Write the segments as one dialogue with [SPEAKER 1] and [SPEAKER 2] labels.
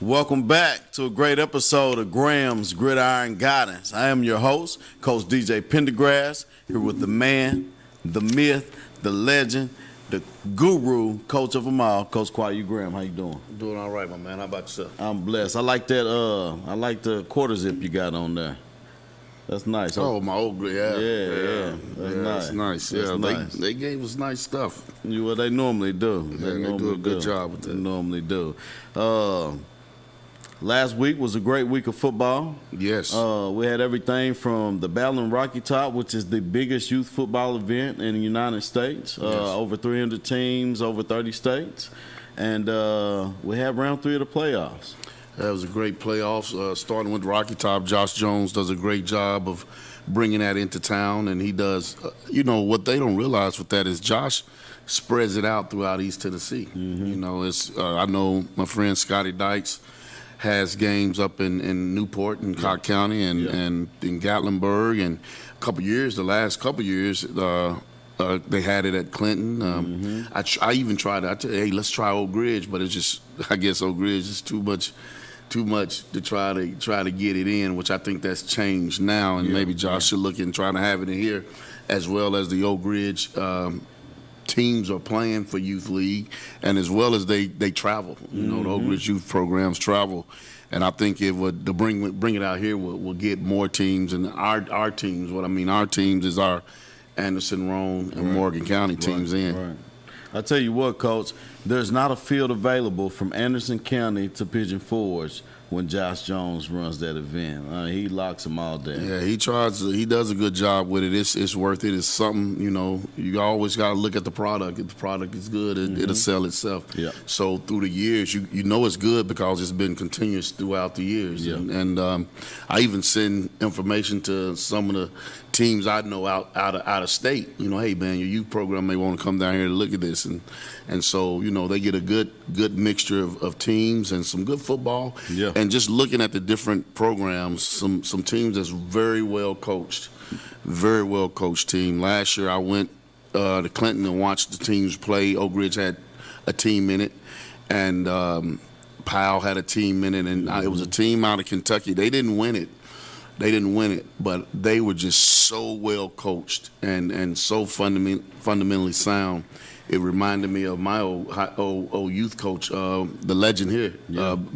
[SPEAKER 1] Welcome back to a great episode of Graham's Gridiron Guidance. I am your host, Coach DJ Pendergrass, here with the man, the myth, the legend, the guru, coach of them all, Coach Quayu Graham. How you doing?
[SPEAKER 2] I'm doing all right, my man. How about yourself?
[SPEAKER 1] I'm blessed. I like that. I like the quarter zip you got on there. That's nice.
[SPEAKER 2] Oh, my old
[SPEAKER 1] Yeah. That's nice.
[SPEAKER 2] Yeah,
[SPEAKER 1] Nice.
[SPEAKER 2] they gave us nice stuff.
[SPEAKER 1] What they normally do.
[SPEAKER 2] They do a good job with that.
[SPEAKER 1] They normally do. Last week was a great week of football.
[SPEAKER 2] Yes.
[SPEAKER 1] We had everything from the Battle in Rocky Top, which is the biggest youth football event in the United States.
[SPEAKER 2] Yes.
[SPEAKER 1] Over 300 teams, over 30 states. And we had round 3 of the playoffs.
[SPEAKER 2] That was a great playoffs. Starting with Rocky Top, Josh Jones does a great job of bringing that into town, and he does. What they don't realize with that is Josh spreads it out throughout East Tennessee. Mm-hmm. I know my friend Scotty Dykes has games up in Newport and Cobb County and in Gatlinburg, and the last couple years. They had it at Clinton. I even tried. I said, "Hey, let's try Oak Ridge," but it's just, I guess Oak Ridge is too much to try to get it in. Which I think that's changed now, and maybe Josh should look and try to have it in here, as well as the Oak Ridge teams are playing for youth league, and as well as they travel. The Oak Ridge youth programs travel. And I think it would bring it out here will get more teams, and our teams. What I mean, our teams is our Anderson, Roane, and Morgan County teams in.
[SPEAKER 1] Right. I tell you what, Coach, there's not a field available from Anderson County to Pigeon Forge when Josh Jones runs that event. He locks them all down.
[SPEAKER 2] Yeah, he tries. He does a good job with it. It's worth it. It's something, you always got to look at the product. If the product is good, it'll sell itself.
[SPEAKER 1] Yeah.
[SPEAKER 2] So through the years, you know it's good because it's been continuous throughout the years.
[SPEAKER 1] Yeah.
[SPEAKER 2] And I even send information to some of the teams I know out of state. Hey man, your youth program may want to come down here and look at this, and so they get a good mixture of teams and some good football.
[SPEAKER 1] Yeah.
[SPEAKER 2] And just looking at the different programs, some teams that's very well coached team. Last year I went to Clinton and watched the teams play. Oak Ridge had a team in it, and Powell had a team in it, and it was a team out of Kentucky. They didn't win it, but they were just so well coached and so fundamentally sound. It reminded me of my old youth coach, the legend here,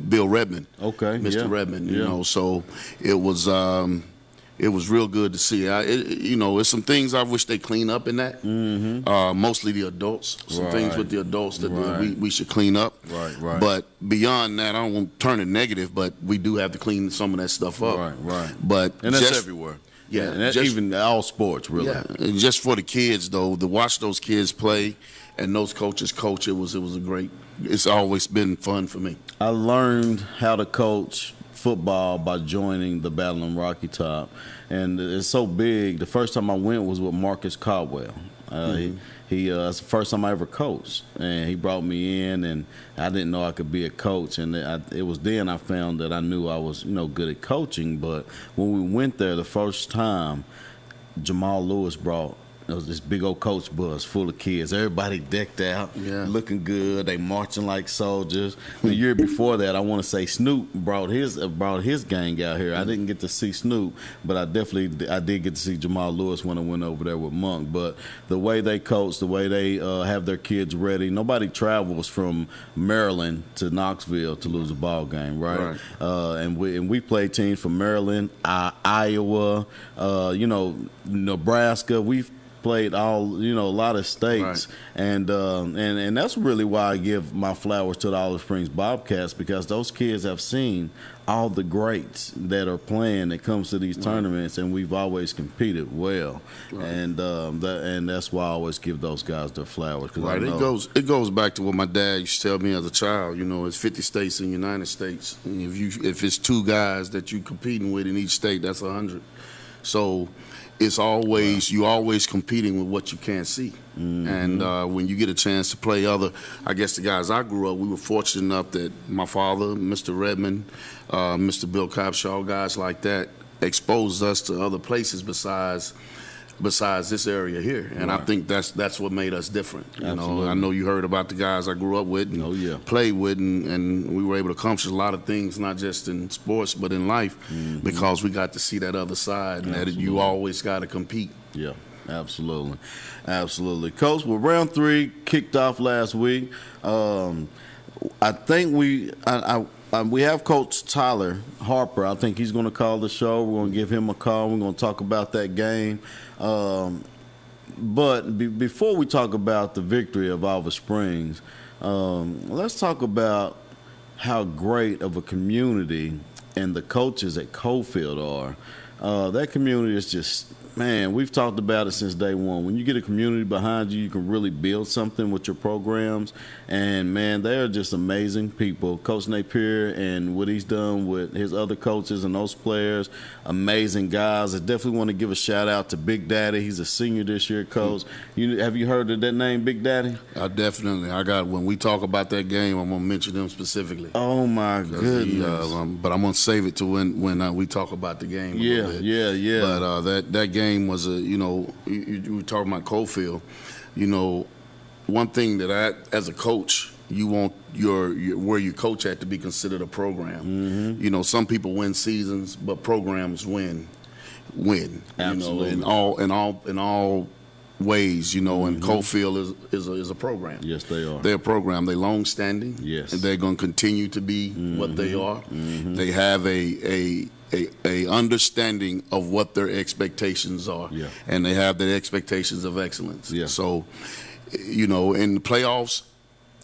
[SPEAKER 2] Bill Redmond.
[SPEAKER 1] Okay,
[SPEAKER 2] Mr. Redmond. So it was real good to see. It's some things I wish they clean up in that. Mostly the adults. Some things with the adults that we should clean up.
[SPEAKER 1] Right.
[SPEAKER 2] But beyond that, I don't want to turn it negative, but we do have to clean some of that stuff up.
[SPEAKER 1] Right.
[SPEAKER 2] And
[SPEAKER 1] that's everywhere.
[SPEAKER 2] Yeah,
[SPEAKER 1] and that's even all sports, really.
[SPEAKER 2] Yeah, and just for the kids though, to watch those kids play and those coaches coach, it was a great. It's always been fun for me.
[SPEAKER 1] I learned how to coach football by joining the Battle in Rocky Top, and it's so big. The first time I went was with Marcus Caldwell. That's the first time I ever coached, and he brought me in, and I didn't know I could be a coach, and it was then I found that I knew I was good at coaching. But when we went there the first time, Jamal Lewis brought this big old coach bus full of kids. Everybody decked out, looking good. They marching like soldiers. The year before that, I want to say Snoop brought his gang out here. I didn't get to see Snoop, but I did get to see Jamal Lewis when I went over there with Monk. But the way they coach, the way they have their kids ready. Nobody travels from Maryland to Knoxville to lose a ball game, right? And we play teams from Maryland, Iowa, Nebraska. We've played a lot of states, and that's really why I give my flowers to the Olive Springs Bobcats, because those kids have seen all the greats that are playing that comes to these tournaments, and we've always competed well, and that's why I always give those guys their flowers.
[SPEAKER 2] It goes back to what my dad used to tell me as a child. It's 50 states in the United States, and if it's 2 guys that you're competing with in each state, that's 100. So it's always you always competing with what you can't see. And when you get a chance to play I guess the guys I grew up, we were fortunate enough that my father, Mr. Redmond, Mr. Bill Copshaw, guys like that, exposed us to other places besides besides this area here. And
[SPEAKER 1] Right.
[SPEAKER 2] I think that's what made us different. You
[SPEAKER 1] Absolutely.
[SPEAKER 2] know, I know you heard about the guys I grew up with and
[SPEAKER 1] Oh, yeah.
[SPEAKER 2] played with, and we were able to accomplish a lot of things, not just in sports but in life, because we got to see that other side, and that you
[SPEAKER 1] Absolutely.
[SPEAKER 2] always got to compete.
[SPEAKER 1] Yeah, absolutely. Absolutely. Coach, well, round 3 kicked off last week. I think we have Coach Tyler Harper. I think he's going to call the show. We're going to give him a call. We're going to talk about that game. But before we talk about the victory of Oliver Springs, let's talk about how great of a community and the coaches at Cofield are. That community is just, man, we've talked about it since day one. When you get a community behind you, you can really build something with your programs. And, man, they are just amazing people. Coach Napier and what he's done with his other coaches and those players, amazing guys. I definitely want to give a shout-out to Big Daddy. He's a senior this year, Coach. Have you heard of that name, Big Daddy?
[SPEAKER 2] When we talk about that game, I'm going to mention them specifically.
[SPEAKER 1] Oh, my goodness.
[SPEAKER 2] But I'm going to save it to when we talk about the game.
[SPEAKER 1] Yeah.
[SPEAKER 2] But that game was you were talking about Cofield. One thing that as a coach, you want your where you coach at to be considered a program. Some people win seasons, but programs win.
[SPEAKER 1] Absolutely.
[SPEAKER 2] In all ways. And Cofield is a program.
[SPEAKER 1] Yes, they are.
[SPEAKER 2] They're a program. They're long-standing.
[SPEAKER 1] Yes.
[SPEAKER 2] And they're going to continue to be what they are. They have a understanding of what their expectations are.
[SPEAKER 1] Yeah.
[SPEAKER 2] And they have their expectations of excellence.
[SPEAKER 1] Yeah.
[SPEAKER 2] So, in the playoffs,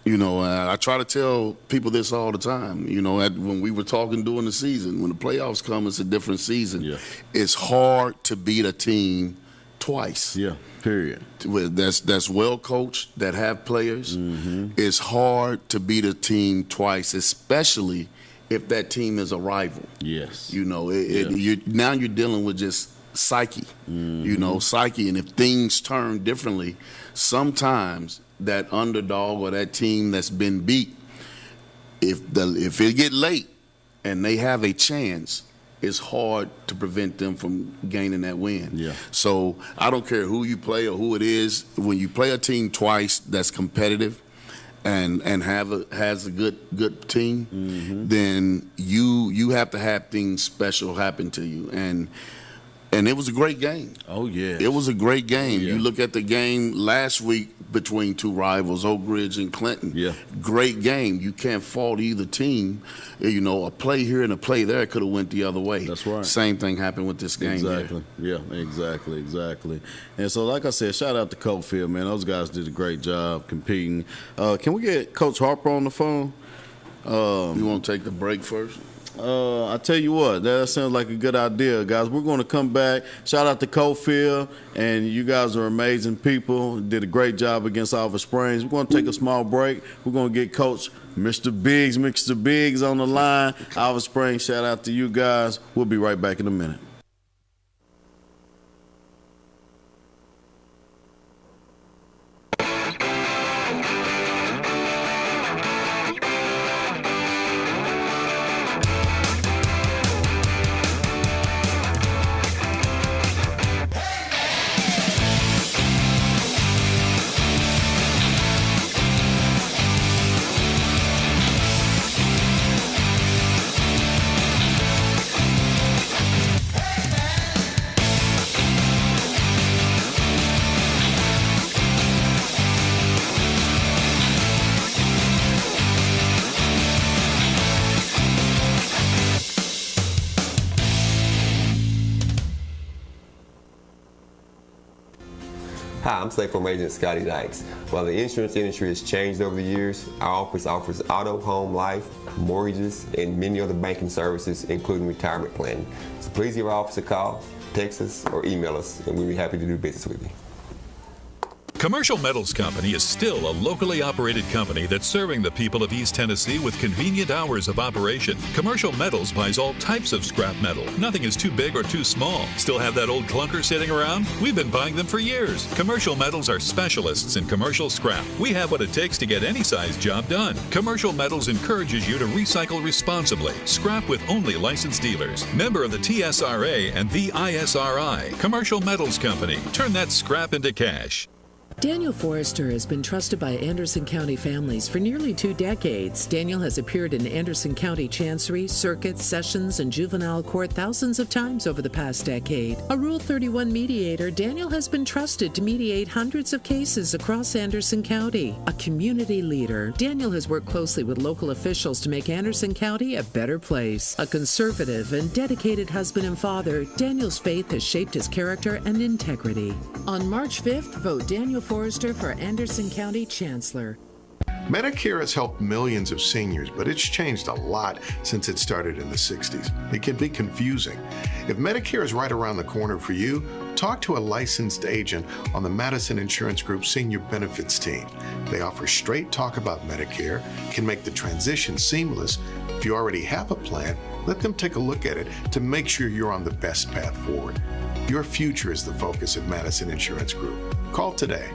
[SPEAKER 2] I try to tell people this all the time. When we were talking during the season, when the playoffs come, it's a different season.
[SPEAKER 1] Yeah.
[SPEAKER 2] It's hard to beat a team twice.
[SPEAKER 1] Yeah, period.
[SPEAKER 2] That's well coached, that have players. It's hard to beat a team twice, especially if that team is a rival.
[SPEAKER 1] Yes.
[SPEAKER 2] Now you're dealing with just psyche. Psyche, and if things turn differently, sometimes that underdog or that team that's been beat, if it get late and they have a chance, it's hard to prevent them from gaining that win.
[SPEAKER 1] Yeah.
[SPEAKER 2] So I don't care who you play or who it is. When you play a team twice that's competitive and has a good team, then you have to have things special happen to you. And it was a great game.
[SPEAKER 1] Oh, yeah.
[SPEAKER 2] It was a great game.
[SPEAKER 1] Yeah.
[SPEAKER 2] You look at the game last week between two rivals, Oak Ridge and Clinton.
[SPEAKER 1] Yeah.
[SPEAKER 2] Great game. You can't fault either team. A play here and a play there could have went the other way.
[SPEAKER 1] That's right.
[SPEAKER 2] Same thing happened with this game.
[SPEAKER 1] Exactly.
[SPEAKER 2] Here.
[SPEAKER 1] Yeah, exactly. And so, like I said, shout out to Cofield, man. Those guys did a great job competing. Can we get Coach Harper on the phone?
[SPEAKER 2] You want to take the break first?
[SPEAKER 1] I tell you what, that sounds like a good idea, guys. We're going to come back. Shout out to Cofield, and you guys are amazing people. Did a great job against Oliver Springs. We're going to take a small break. We're going to get Coach Mr. Biggs on the line. Oliver Springs, shout out to you guys. We'll be right back in a minute.
[SPEAKER 3] Hi, I'm State Farm Agent Scotty Dykes. While the insurance industry has changed over the years, our office offers auto, home, life, mortgages, and many other banking services, including retirement planning. So please give our office a call, text us, or email us, and we'll be happy to do business with you.
[SPEAKER 4] Commercial Metals Company is still a locally operated company that's serving the people of East Tennessee with convenient hours of operation. Commercial Metals buys all types of scrap metal. Nothing is too big or too small. Still have that old clunker sitting around? We've been buying them for years. Commercial Metals are specialists in commercial scrap. We have what it takes to get any size job done. Commercial Metals encourages you to recycle responsibly. Scrap with only licensed dealers. Member of the TSRA and the ISRI. Commercial Metals Company. Turn that scrap into cash.
[SPEAKER 5] Daniel Forrester has been trusted by Anderson County families for nearly 2 decades. Daniel has appeared in Anderson County Chancery, Circuit, Sessions, and Juvenile Court thousands of times over the past decade. A Rule 31 mediator, Daniel has been trusted to mediate hundreds of cases across Anderson County. A community leader, Daniel has worked closely with local officials to make Anderson County a better place. A conservative and dedicated husband and father, Daniel's faith has shaped his character and integrity. On March 5th, vote Daniel Forrester for Anderson County Chancellor.
[SPEAKER 6] Medicare has helped millions of seniors, but it's changed a lot since it started in the 60s. It can be confusing. If Medicare is right around the corner for you, talk to a licensed agent on the Madison Insurance Group Senior Benefits Team. They offer straight talk about Medicare, can make the transition seamless. If you already have a plan, let them take a look at it to make sure you're on the best path forward. Your future is the focus at Madison Insurance Group. Call today.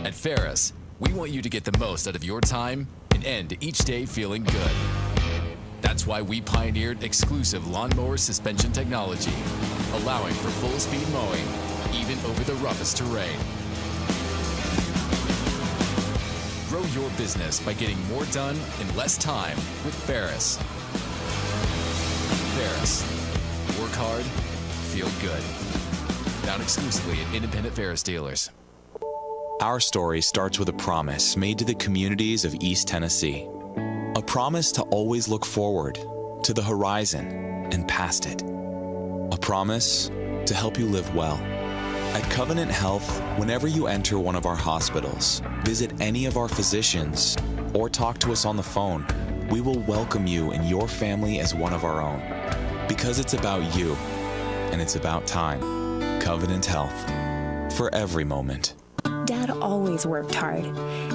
[SPEAKER 7] At Ferris, we want you to get the most out of your time and end each day feeling good. That's why we pioneered exclusive lawnmower suspension technology, allowing for full-speed mowing, even over the roughest terrain. Grow your business by getting more done in less time with Ferris. Ferris. Work hard, feel good. Found exclusively at independent Ferris dealers.
[SPEAKER 8] Our story starts with a promise made to the communities of East Tennessee. A promise to always look forward, to the horizon, and past it. A promise to help you live well. At Covenant Health, whenever you enter one of our hospitals, visit any of our physicians, or talk to us on the phone, we will welcome you and your family as one of our own. Because it's about you, and it's about time. Covenant Health. For every moment.
[SPEAKER 9] Dad always worked hard,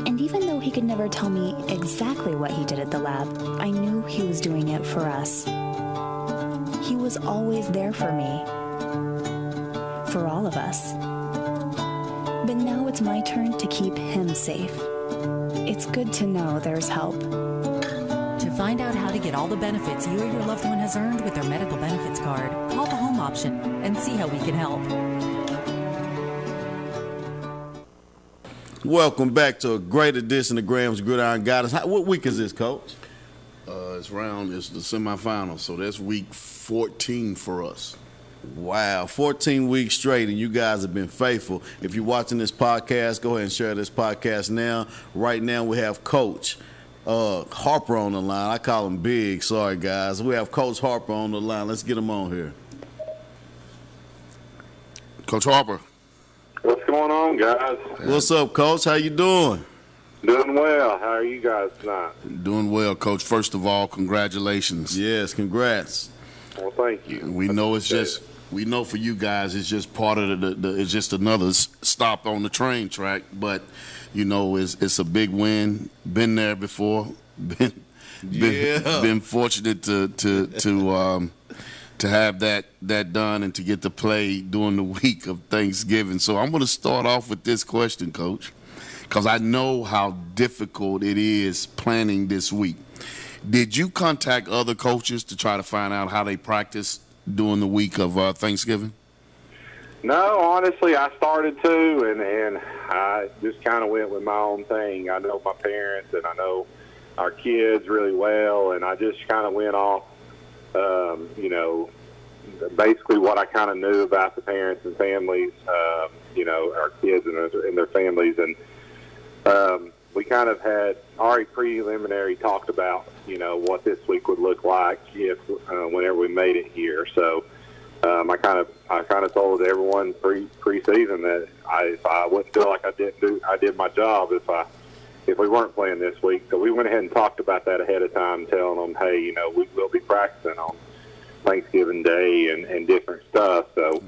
[SPEAKER 9] and even though he could never tell me exactly what he did at the lab, I knew he was doing it for us. He was always there for me. For all of us. But now it's my turn to keep him safe. It's good to know there's help.
[SPEAKER 10] To find out how to get all the benefits you or your loved one has earned with their medical benefits card, call the home option and see how we can help.
[SPEAKER 1] Welcome back to a great edition of Graham's Gridiron Guidance. What week is this, Coach?
[SPEAKER 2] It's the semifinals, so that's week 14 for us.
[SPEAKER 1] Wow, 14 weeks straight, and you guys have been faithful. If you're watching this podcast, go ahead and share this podcast now. Right now we have Coach Harper on the line. I call him Big. Sorry, guys. We have Coach Harper on the line. Let's get him on here.
[SPEAKER 2] Coach Harper.
[SPEAKER 11] What's going on, guys?
[SPEAKER 1] What's up, Coach? How you doing?
[SPEAKER 11] Doing well. How are you guys tonight?
[SPEAKER 2] Doing well, Coach. First of all, congratulations.
[SPEAKER 1] Yes, congrats.
[SPEAKER 11] Well, thank you.
[SPEAKER 2] We know we know for you guys it's just part of it's just another stop on the train track, but you know it's a big win. Been there before. Been fortunate to have that done and to get to play during the week of Thanksgiving. So I'm going to start off with this question, Coach, because I know how difficult it is planning this week. Did you contact other coaches to try to find out how they practice during the week of Thanksgiving?
[SPEAKER 11] No, honestly, I started to, and I just kind of went with my own thing. I know my parents and I know our kids really well, and I just kind of went off basically what I kind of knew about the parents and families, our kids and their families. And we kind of had already preliminary talked about, what this week would look like whenever we made it here. So I kind of told everyone preseason that if I wouldn't feel like I did my job if we weren't playing this week. So we went ahead and talked about that ahead of time, telling them, hey, we will be practicing on Thanksgiving Day and different stuff. So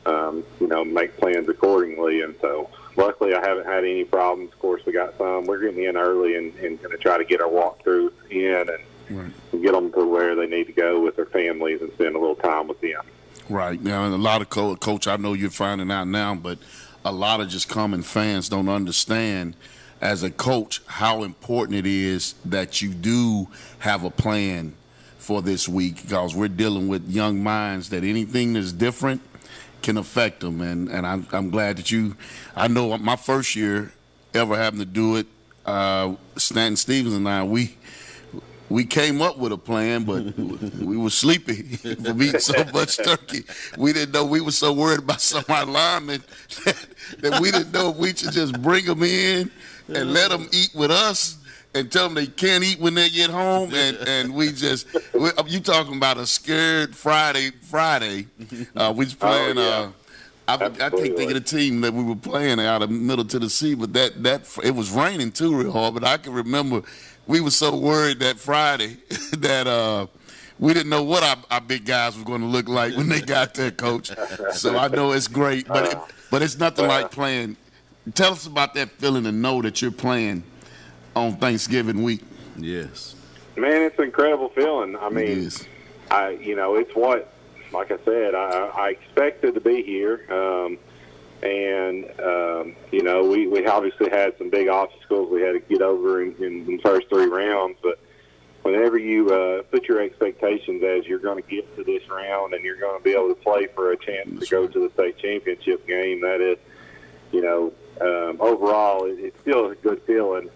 [SPEAKER 11] make plans accordingly. And so luckily I haven't had any problems. Of course, we got some. We're getting in early and going to try to get our walkthroughs in and get them to where they need to go with their families and spend a little time with them.
[SPEAKER 2] Right. Now, and a lot of coach, I know you're finding out now, but a lot of just common fans don't understand as a coach how important it is that you do have a plan for this week, because we're dealing with young minds that anything that's different can affect them. And I'm glad that I know my first year ever having to do it, Stanton Stevens and I, we came up with a plan, but we were sleepy from eating so much turkey. We didn't know, we were so worried about some of our linemen that we didn't know if we should just bring them in and let them eat with us and tell them they can't eat when they get home. And you talking about a scared Friday. We was playing, I can't think of the team that we were playing out of Middle Tennessee, but that it was raining too real hard, but I can remember we were so worried that Friday that we didn't know what our big guys were going to look like when they got there, Coach. So I know it's great, but it's nothing like playing. Tell us about that feeling to know that you're playing on Thanksgiving week.
[SPEAKER 1] Yes.
[SPEAKER 11] Man, it's an incredible feeling. I mean, it's what, like I said, I expected to be here. We obviously had some big obstacles we had to get over in the first 3 rounds. But whenever you put your expectations as you're going to get to this round and you're going to be able to play for a chance to go to the state championship game, that is, overall, it's still a good feeling.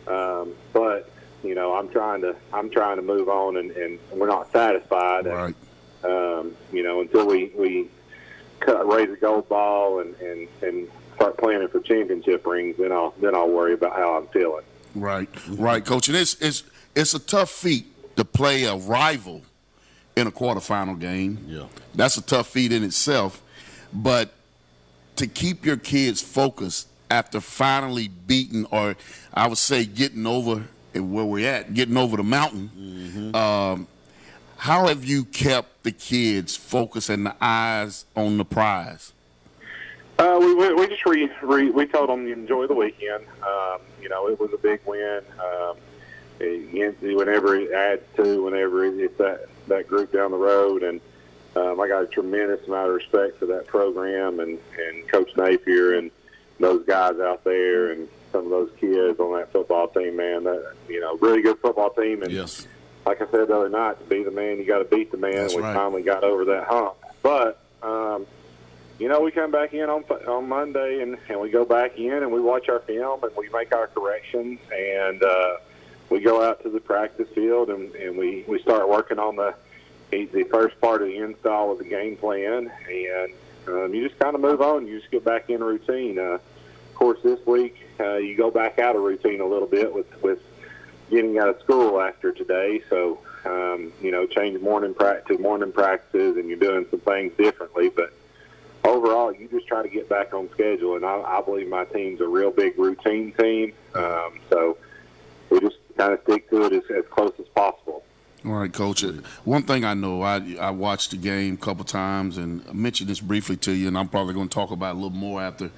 [SPEAKER 11] But I'm trying to move on, and we're not satisfied.
[SPEAKER 2] Right.
[SPEAKER 11] Until we raise a gold ball and start planning for championship rings, then I'll worry about how I'm feeling.
[SPEAKER 2] Right, Coach. And it's a tough feat to play a rival in a quarterfinal game.
[SPEAKER 1] Yeah,
[SPEAKER 2] that's a tough feat in itself. But to keep your kids focused after finally beating, or I would say getting over where we're at, getting over the mountain. How have you kept the kids focused and the eyes on the prize?
[SPEAKER 11] We just we told them to enjoy the weekend. It was a big win. Whenever it adds to, whenever it's that group down the road, and I got a tremendous amount of respect for that program and Coach Napier and those guys out there and some of those kids on that football team. Man, that really good football team. And
[SPEAKER 1] yes.
[SPEAKER 11] Like I said the other night, to be the man, you got to beat the man.
[SPEAKER 2] That's
[SPEAKER 11] we
[SPEAKER 2] right.
[SPEAKER 11] finally got over that hump. But, we come back in on Monday, and we go back in, and we watch our film, and we make our corrections, and we go out to the practice field, and we start working on the first part of the install of the game plan, and you just kind of move on. You just get back in routine. Of course, this week, you go back out of routine a little bit with getting out of school after today, so change morning practices, and you're doing some things differently. But overall, you just try to get back on schedule, and I believe my team's a real big routine team, so we just kind of stick to it as close as possible.
[SPEAKER 2] All right, Coach. One thing I know, I watched the game a couple times, and I mentioned this briefly to you, and I'm probably going to talk about it a little more after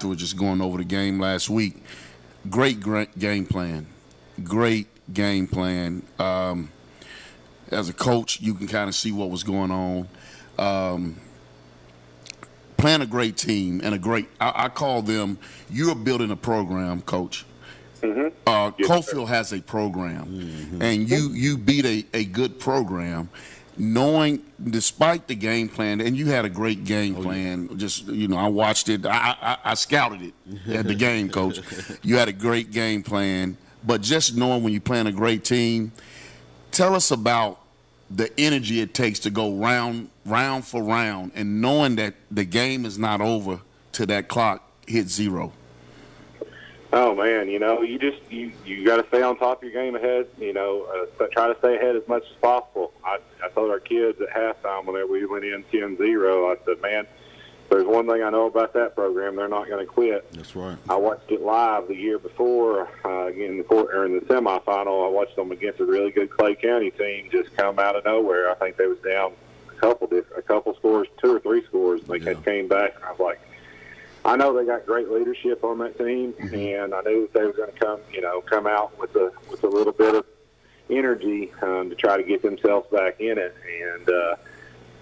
[SPEAKER 2] we're just going over the game last week. Great game plan. Great game plan. As a coach, you can kind of see what was going on. Playing a great team and I call them, you're building a program, Coach.
[SPEAKER 11] Mm-hmm.
[SPEAKER 2] Cofield has a program, and you beat a good program, knowing despite the game plan, and you had a great game plan. Yeah. Just I watched it. I scouted it at the game, Coach. You had a great game plan, but just knowing when you're playing a great team, tell us about the energy it takes to go round for round, and knowing that the game is not over till that clock hits 0.
[SPEAKER 11] Oh man, you got to stay on top of your game ahead. Try to stay ahead as much as possible. I told our kids at halftime whenever we went in 10-0, I said, man, there's one thing I know about that program: they're not going to quit.
[SPEAKER 1] That's right.
[SPEAKER 11] I watched it live the year before, in the semifinal. I watched them against a really good Clay County team just come out of nowhere. I think they was down a couple scores, 2 or 3 scores. And they had came back, and I was like, I know they got great leadership on that team, and I knew that they were going to come out with a little bit of energy to try to get themselves back in it. And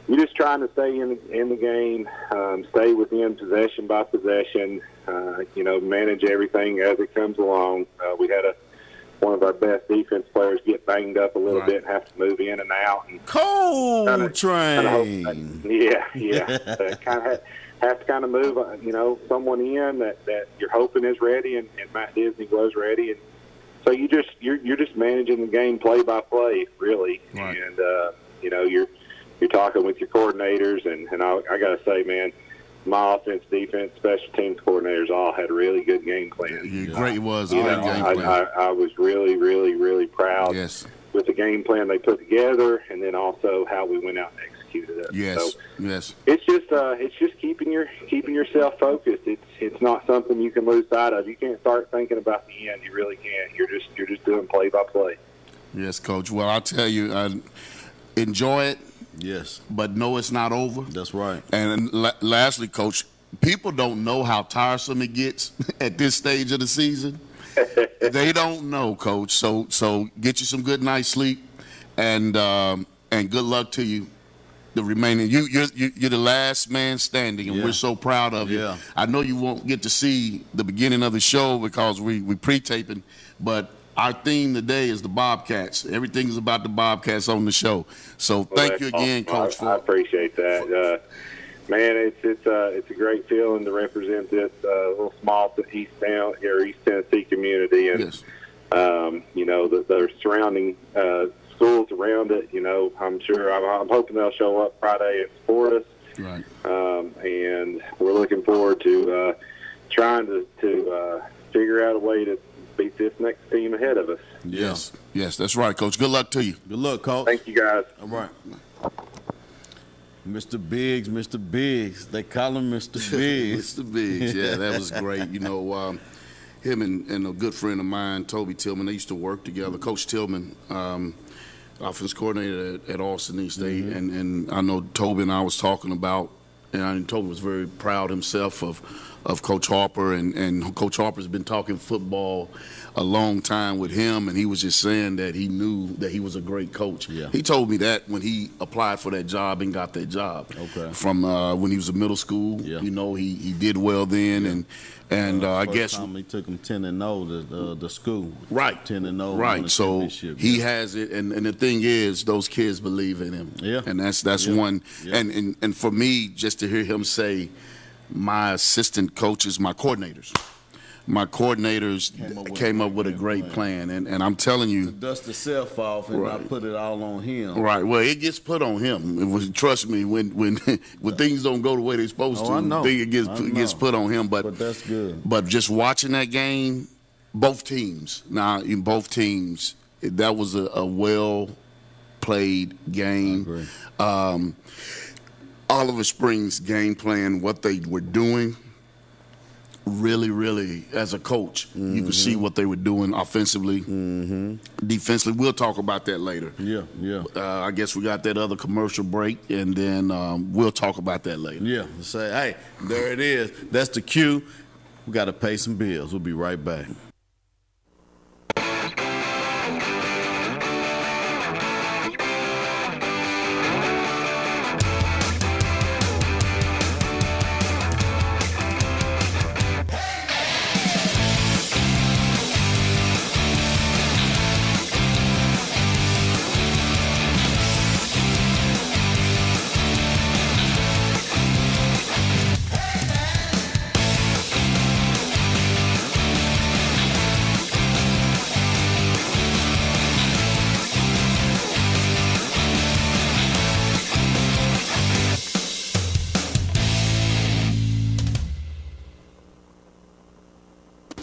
[SPEAKER 11] you're just trying to stay in the game, stay within possession by possession, manage everything as it comes along. We had one of our best defense players get banged up a little bit and have to move in and out. And
[SPEAKER 1] Coltrane.
[SPEAKER 11] Have to kind of move, someone in that you're hoping is ready, and Matt Disney was ready, and so you're just managing the game play by play, really,
[SPEAKER 2] right.
[SPEAKER 11] And you're talking with your coordinators, and I got to say, man, my offense, defense, special teams coordinators all had really good game plans.
[SPEAKER 2] Great was game plan.
[SPEAKER 11] I was really, really, really proud with the game plan they put together, and then also how we went out and executed it.
[SPEAKER 2] Yes.
[SPEAKER 11] It's just keeping yourself focused. It's not something you can lose sight of. You can't start thinking about the end. You really can't. You're just doing play by play.
[SPEAKER 2] Yes, Coach. Well, I'll tell you, enjoy it.
[SPEAKER 1] Yes.
[SPEAKER 2] But know it's not over.
[SPEAKER 1] That's right.
[SPEAKER 2] And lastly, Coach, people don't know how tiresome it gets at this stage of the season. They don't know, Coach. So get you some good night's sleep, and good luck to you. The remaining, you're the last man standing, and we're so proud of you. I know you won't get to see the beginning of the show because we pre-taping, but our theme today is the Bobcats. Everything is about the Bobcats on the show. So thank you again, Coach.
[SPEAKER 11] I appreciate that. Man, it's a great feeling to represent this little small East Tennessee community, and the surrounding schools around it. I'm hoping they'll show up Friday and support us.
[SPEAKER 2] Right.
[SPEAKER 11] And we're looking forward to trying to figure out a way to beat this next team ahead of us.
[SPEAKER 2] Yes, that's right, Coach. Good luck to you.
[SPEAKER 1] Good luck, Coach.
[SPEAKER 11] Thank you, guys.
[SPEAKER 1] All right. Mr. Biggs. They call him Mr. Biggs.
[SPEAKER 2] Mr. Biggs, yeah, that was great. Him and a good friend of mine, Toby Tillman, they used to work together. Coach Tillman, offense coordinator at Austin East State, and I know Toby and I was talking about, and Toby was very proud himself of Coach Harper, and Coach Harper's been talking football a long time with him, and he was just saying that he knew that he was a great coach.
[SPEAKER 1] Yeah.
[SPEAKER 2] He told me that when he applied for that job and got that job.
[SPEAKER 1] Okay.
[SPEAKER 2] From when he was in middle school, he did well then, and I guess
[SPEAKER 1] time he took him 10-0 the school.
[SPEAKER 2] Right.
[SPEAKER 1] 10-0.
[SPEAKER 2] Right. So he has it, and the thing is, those kids believe in him.
[SPEAKER 1] Yeah.
[SPEAKER 2] And that's one.
[SPEAKER 1] Yeah.
[SPEAKER 2] And for me, just to hear him say, my assistant coaches, my coordinators came up with a great plan, and I'm telling you,
[SPEAKER 1] dust the self off and I put it all on him.
[SPEAKER 2] Right. Well, it gets put on him. Trust me, when things don't go the way they're supposed to,
[SPEAKER 1] I know.
[SPEAKER 2] it gets put on him. But
[SPEAKER 1] that's good.
[SPEAKER 2] But just watching that game, both teams. Now in both teams, that was a well played game. Oliver Springs' game plan, what they were doing, really, really, as a coach, you could see what they were doing offensively, defensively. We'll talk about that later.
[SPEAKER 1] Yeah.
[SPEAKER 2] I guess we got that other commercial break, and then we'll talk about that later.
[SPEAKER 1] Yeah. Say, hey, there it is. That's the cue. We got to pay some bills. We'll be right back.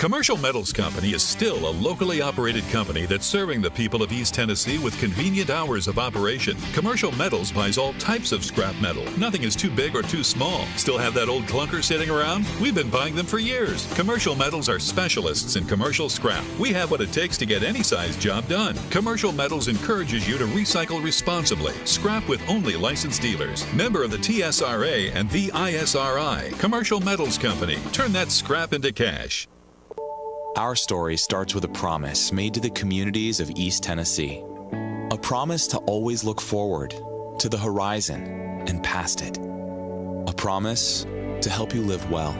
[SPEAKER 4] Commercial Metals Company is still a locally operated company that's serving the people of East Tennessee with convenient hours of operation. Commercial Metals buys all types of scrap metal. Nothing is too big or too small. Still have that old clunker sitting around? We've been buying them for years. Commercial Metals are specialists in commercial scrap. We have what it takes to get any size job done. Commercial Metals encourages you to recycle responsibly. Scrap with only licensed dealers. Member of the TSRA and the ISRI. Commercial Metals Company. Turn that scrap into cash.
[SPEAKER 8] Our story starts with a promise made to the communities of East Tennessee. A promise to always look forward, to the horizon, and past it. A promise to help you live well.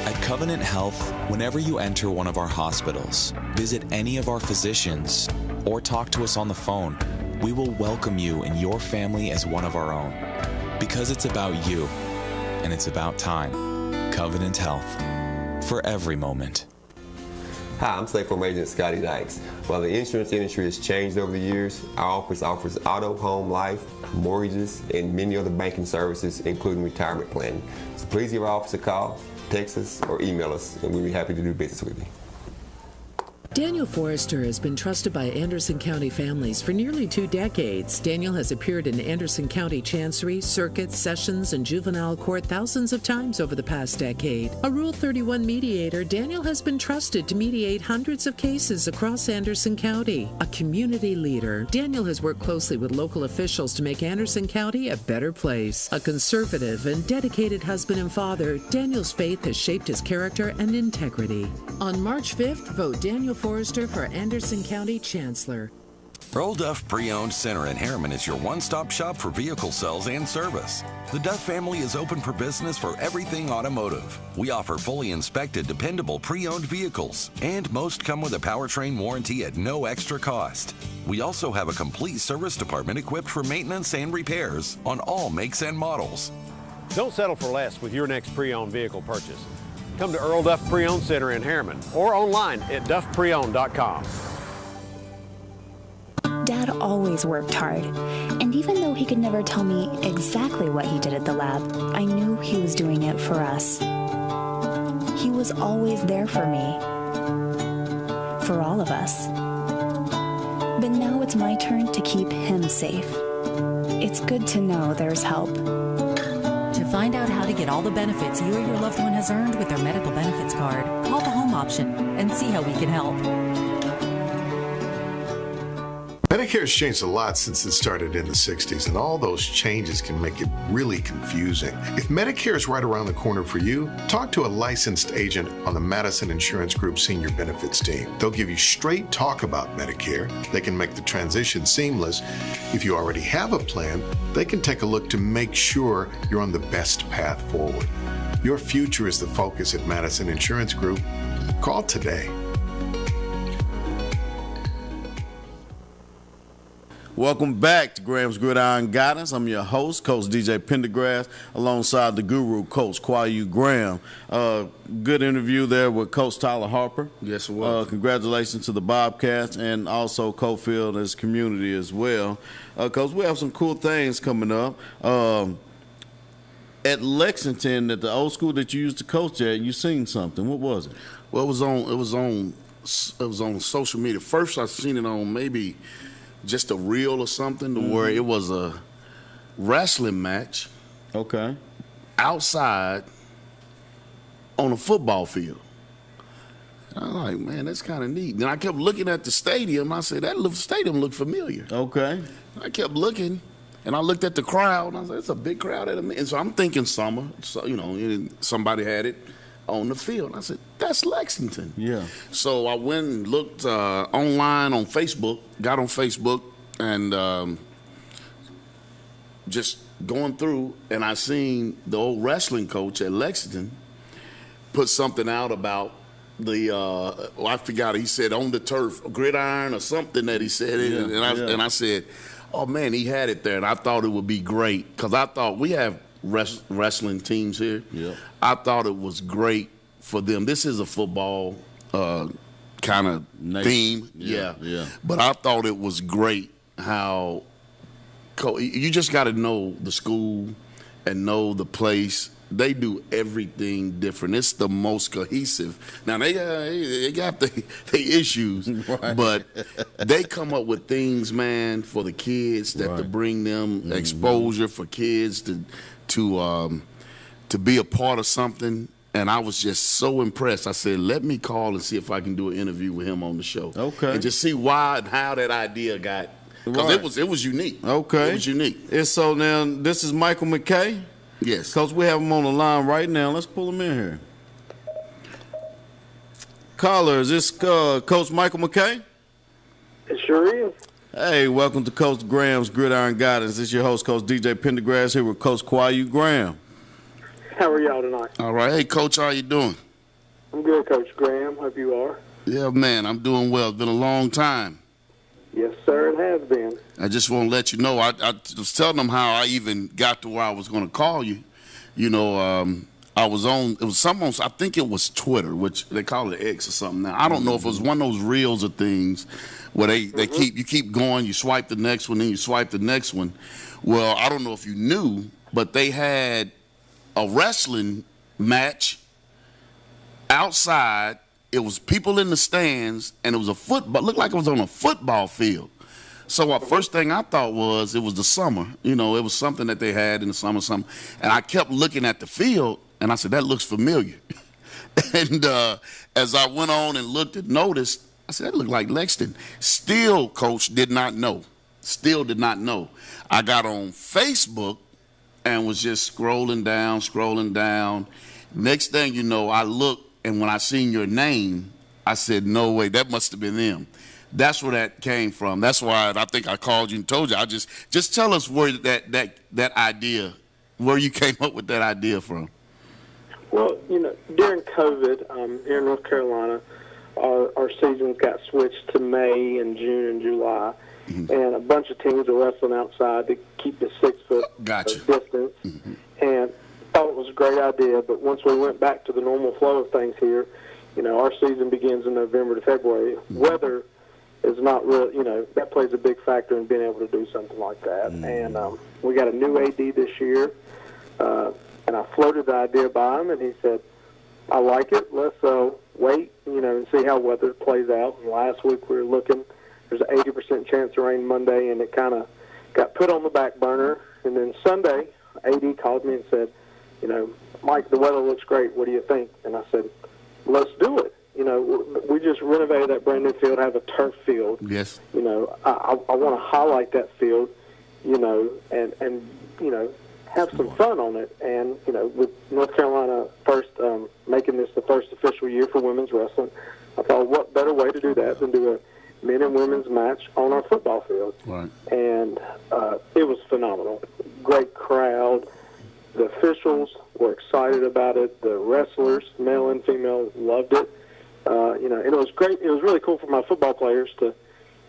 [SPEAKER 8] At Covenant Health, whenever you enter one of our hospitals, visit any of our physicians, or talk to us on the phone, we will welcome you and your family as one of our own. Because it's about you, and it's about time. Covenant Health. For every moment.
[SPEAKER 3] Hi, I'm State Farm Agent Scotty Dykes. While the insurance industry has changed over the years, our office offers auto, home, life, mortgages, and many other banking services, including retirement planning. So please give our office a call, text us, or email us, and we'll be happy to do business with you.
[SPEAKER 5] Daniel Forrester has been trusted by Anderson County families for nearly 2 decades. Daniel has appeared in Anderson County Chancery, Circuit, Sessions, and Juvenile Court thousands of times over the past decade. A Rule 31 mediator, Daniel has been trusted to mediate hundreds of cases across Anderson County. A community leader, Daniel has worked closely with local officials to make Anderson County a better place. A conservative and dedicated husband and father, Daniel's faith has shaped his character and integrity. On March 5th, vote Daniel Forrester for Anderson County Chancellor.
[SPEAKER 12] Earl Duff Pre-Owned Center in Harriman is your one-stop shop for vehicle sales and service. The Duff family is open for business for everything automotive. We offer fully inspected, dependable pre-owned vehicles, and most come with a powertrain warranty at no extra cost. We also have a complete service department equipped for maintenance and repairs on all makes and models.
[SPEAKER 13] Don't settle for less with your next pre-owned vehicle purchase. Come to Earl Duff Pre-Owned Center in Harriman or online at duffpreowned.com.
[SPEAKER 9] Dad always worked hard, and even though he could never tell me exactly what he did at the lab, I knew he was doing it for us. He was always there for me, for all of us. But now it's my turn to keep him safe. It's good to know there's help.
[SPEAKER 10] To find out how to get all the benefits you or your loved one has earned with their medical benefits card, call the home option and see how we can help.
[SPEAKER 6] Medicare's changed a lot since it started in the 60s, and all those changes can make it really confusing. If Medicare is right around the corner for you, talk to a licensed agent on the Madison Insurance Group Senior Benefits team. They'll give you straight talk about Medicare. They can make the transition seamless. If you already have a plan, they can take a look to make sure you're on the best path forward. Your future is the focus at Madison Insurance Group. Call today.
[SPEAKER 1] Welcome back to Graham's Gridiron Guidance. I'm your host, Coach DJ Pendergrass, alongside the guru, Coach Kwayu Graham. Good interview there with Coach Tyler Harper.
[SPEAKER 2] Yes, it was.
[SPEAKER 1] Congratulations to the Bobcats and also Cofield as community as well. Coach, we have some cool things coming up. At Lexington, at the old school that you used to coach at, you seen something. What was it?
[SPEAKER 2] Well, it was on social media. First, I seen it on maybe just a reel or something, to where it was a wrestling match.
[SPEAKER 1] Okay.
[SPEAKER 2] Outside on a football field. And I'm like, man, that's kind of neat. Then I kept looking at the stadium. I said, that stadium looked familiar.
[SPEAKER 1] Okay.
[SPEAKER 2] I kept looking, and I looked at the crowd, and I said, it's a big crowd at a meeting. And so I'm thinking summer. So, somebody had it on the field. I said, that's Lexington.
[SPEAKER 1] Yeah.
[SPEAKER 2] So I went and looked online on Facebook, got on Facebook, and just going through, and I seen the old wrestling coach at Lexington put something out about I forgot, he said on the turf, Gridiron or something that he said. And I said, oh man, he had it there, and I thought it would be great, because I thought we have wrestling teams here.
[SPEAKER 1] Yeah.
[SPEAKER 2] I thought it was great for them. This is a football kind of theme.
[SPEAKER 1] Yeah.
[SPEAKER 2] But I thought it was great how you just got to know the school and know the place they do everything different. It's the most cohesive. Now they got the issues, right. But they come up with things, man, for the kids that to bring them exposure for kids to be a part of something. And I was just so impressed. I said, let me call and see if I can do an interview with him on the show. Okay. And just see why and how that idea got. Because it was unique.
[SPEAKER 1] Okay.
[SPEAKER 2] It was unique.
[SPEAKER 1] And so now this is Michael McKay.
[SPEAKER 2] Yes.
[SPEAKER 1] Coach, we have him on the line right now. Let's pull him in here. Caller, is this Coach Michael McKay?
[SPEAKER 14] It sure is.
[SPEAKER 1] Hey, welcome to Coach Graham's Gridiron Guidance. This is your host, Coach DJ Pendergrass, here with Coach Kwayu Graham.
[SPEAKER 14] How are y'all tonight?
[SPEAKER 2] All right. Hey, Coach, how you doing?
[SPEAKER 14] I'm good, Coach Graham. Hope you are.
[SPEAKER 2] Yeah, man, I'm doing well. It's been a long time.
[SPEAKER 14] Yes, sir, it has been.
[SPEAKER 2] I just want to let you know, I was telling them how I even got to where I was going to call you. You know, I was on, it was something on, I think it was Twitter, which they call it X or something now. I don't know if it was one of those reels or things where they keep going, you swipe the next one, then you swipe the next one. Well, I don't know if you knew, but they had a wrestling match outside. It was people in the stands, and it was a football. Looked like it was on a football field. So first thing I thought was it was the summer. You know, it was something that they had in the summer, something. And I kept looking at the field, and I said, that looks familiar. And as I went on and looked and noticed, I said, that looked like Lexington. Still, Coach, did not know. Still did not know. I got on Facebook and was just scrolling down. Next thing you know, I looked, and when I seen your name, I said, no way, that must have been them. That's where that came from. That's why I think I called you and told you. I just tell us where that idea, where you came up with that idea from.
[SPEAKER 14] Well, you know, during COVID, here in North Carolina, our seasons got switched to May and June and July. Mm-hmm. And a bunch of teams are wrestling outside to keep the 6 foot distance. Mm-hmm. And thought it was a great idea, but once we went back to the normal flow of things here, you know, our season begins in November to February. Mm-hmm. Weather is not really, you know, that plays a big factor in being able to do something like that. Mm-hmm. And we got a new AD this year, and I floated the idea by him, and he said, I like it. Let's wait, you know, and see how weather plays out. And last week we were looking. There's an 80% chance of rain Monday, and it kind of got put on the back burner. And then Sunday, AD called me and said, you know, Mike, the weather looks great. What do you think? And I said, let's do it. You know, we just renovated that brand new field, have a turf field.
[SPEAKER 2] Yes.
[SPEAKER 14] You know, I want to highlight that field, you know, and you know, have some fun on it. And, you know, with North Carolina first making this the first official year for women's wrestling, I thought what better way to do that than do a men and women's match on our football field.
[SPEAKER 2] Right.
[SPEAKER 14] And it was phenomenal. Great crowd. The officials were excited about it. The wrestlers, male and female, loved it. You know, and it was great. It was really cool for my football players to,